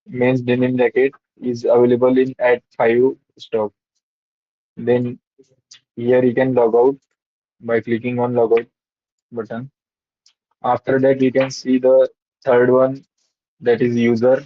men's denim jacket is available in at 5 stock. Then here you can log out by clicking on logout button. After that, we can see the third one, that is user.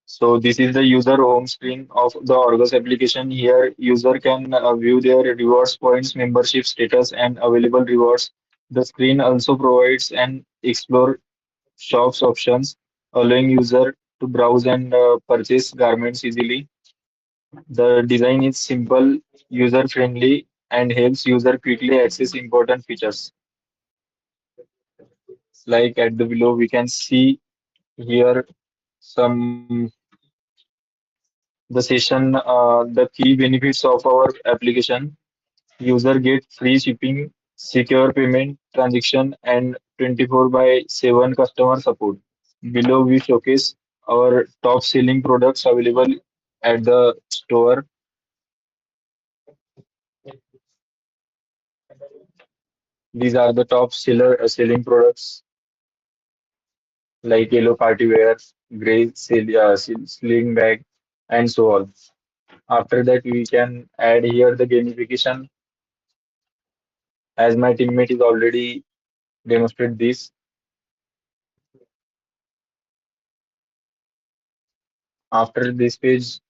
So this is the user home screen of the Argos application. Here, user can view their rewards points, membership status, and available rewards. The screen also provides an explore shops options, allowing user to browse and purchase garments easily. The design is simple, user-friendly, and helps user quickly access important features. Like at the below, we can see here some the session, the key benefits of our application. User get free shipping, secure payment transaction, and 24 by 7 customer support. Below, we showcase our top selling products available at the store. These are the top selling products like yellow party wear, gray sling bag, and so on. After that, we can add here the gamification, as my teammate is already demonstrate this. After this page,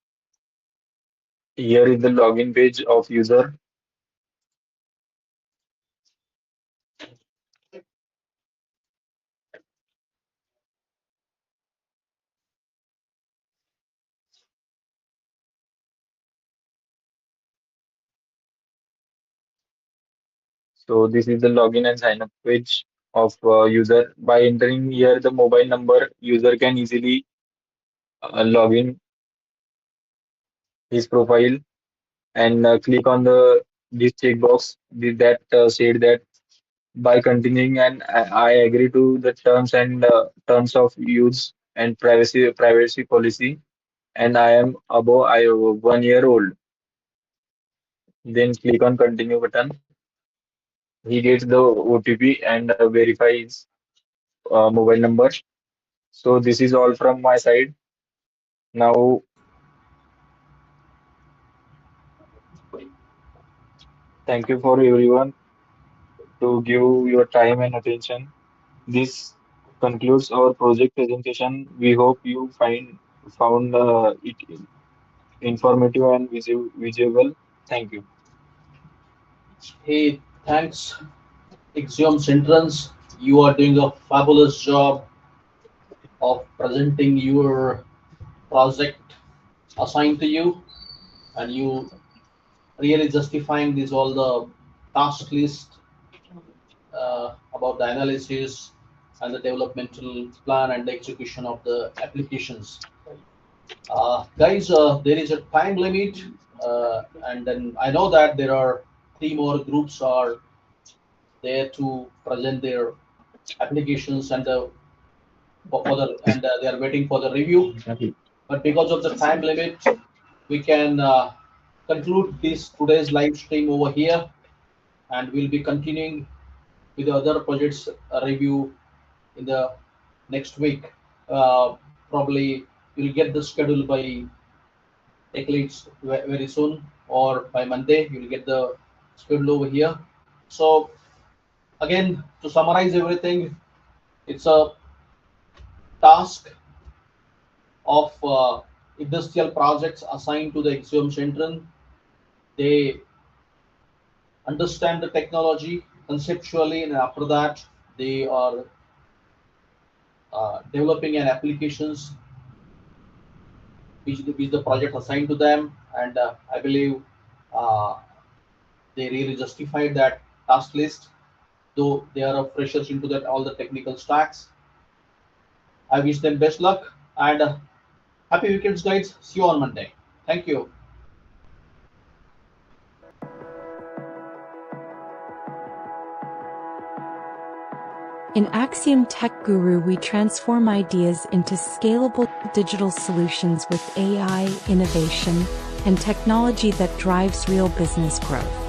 here is the login page of user. So this is the login and sign up page of user. By entering here the mobile number, user can easily log in his profile and click on the this checkbox that said that by continuing and I agree to the terms and terms of use and privacy policy, and I am above 1 year old. Then click on continue button. He gets the OTP and verifies mobile number. So this is all from my side. Now, thank you for everyone to give your time and attention. This concludes our project presentation. We hope you found it informative and visual. Thank you. Hey, thanks, Axiom Interns. You are doing a fabulous job of presenting your project assigned to you, and you really justifying this all the task list about the analysis and the developmental plan and the execution of the applications. Guys, there is a time limit, and then I know that there are three more groups are there to present their applications and they are waiting for the review. But because of the time limit, we can conclude this today's live stream over here, and we'll be continuing with the other projects review in the next week. Probably you'll get the schedule by tech leads very soon, or by Monday you'll get the schedule over here. So again, to summarize everything, it's a task of industrial projects assigned to the Axiom Interns. They understand the technology conceptually, and after that they are developing an applications which the project assigned to them, and I believe uh, they really justified that task list, though they are freshers into that all the technical stacks. I wish them best luck, and happy weekends, guys. See you on Monday. Thank you. In Axiom Tech Guru, we transform ideas into scalable digital solutions with AI, innovation, and technology that drives real business growth.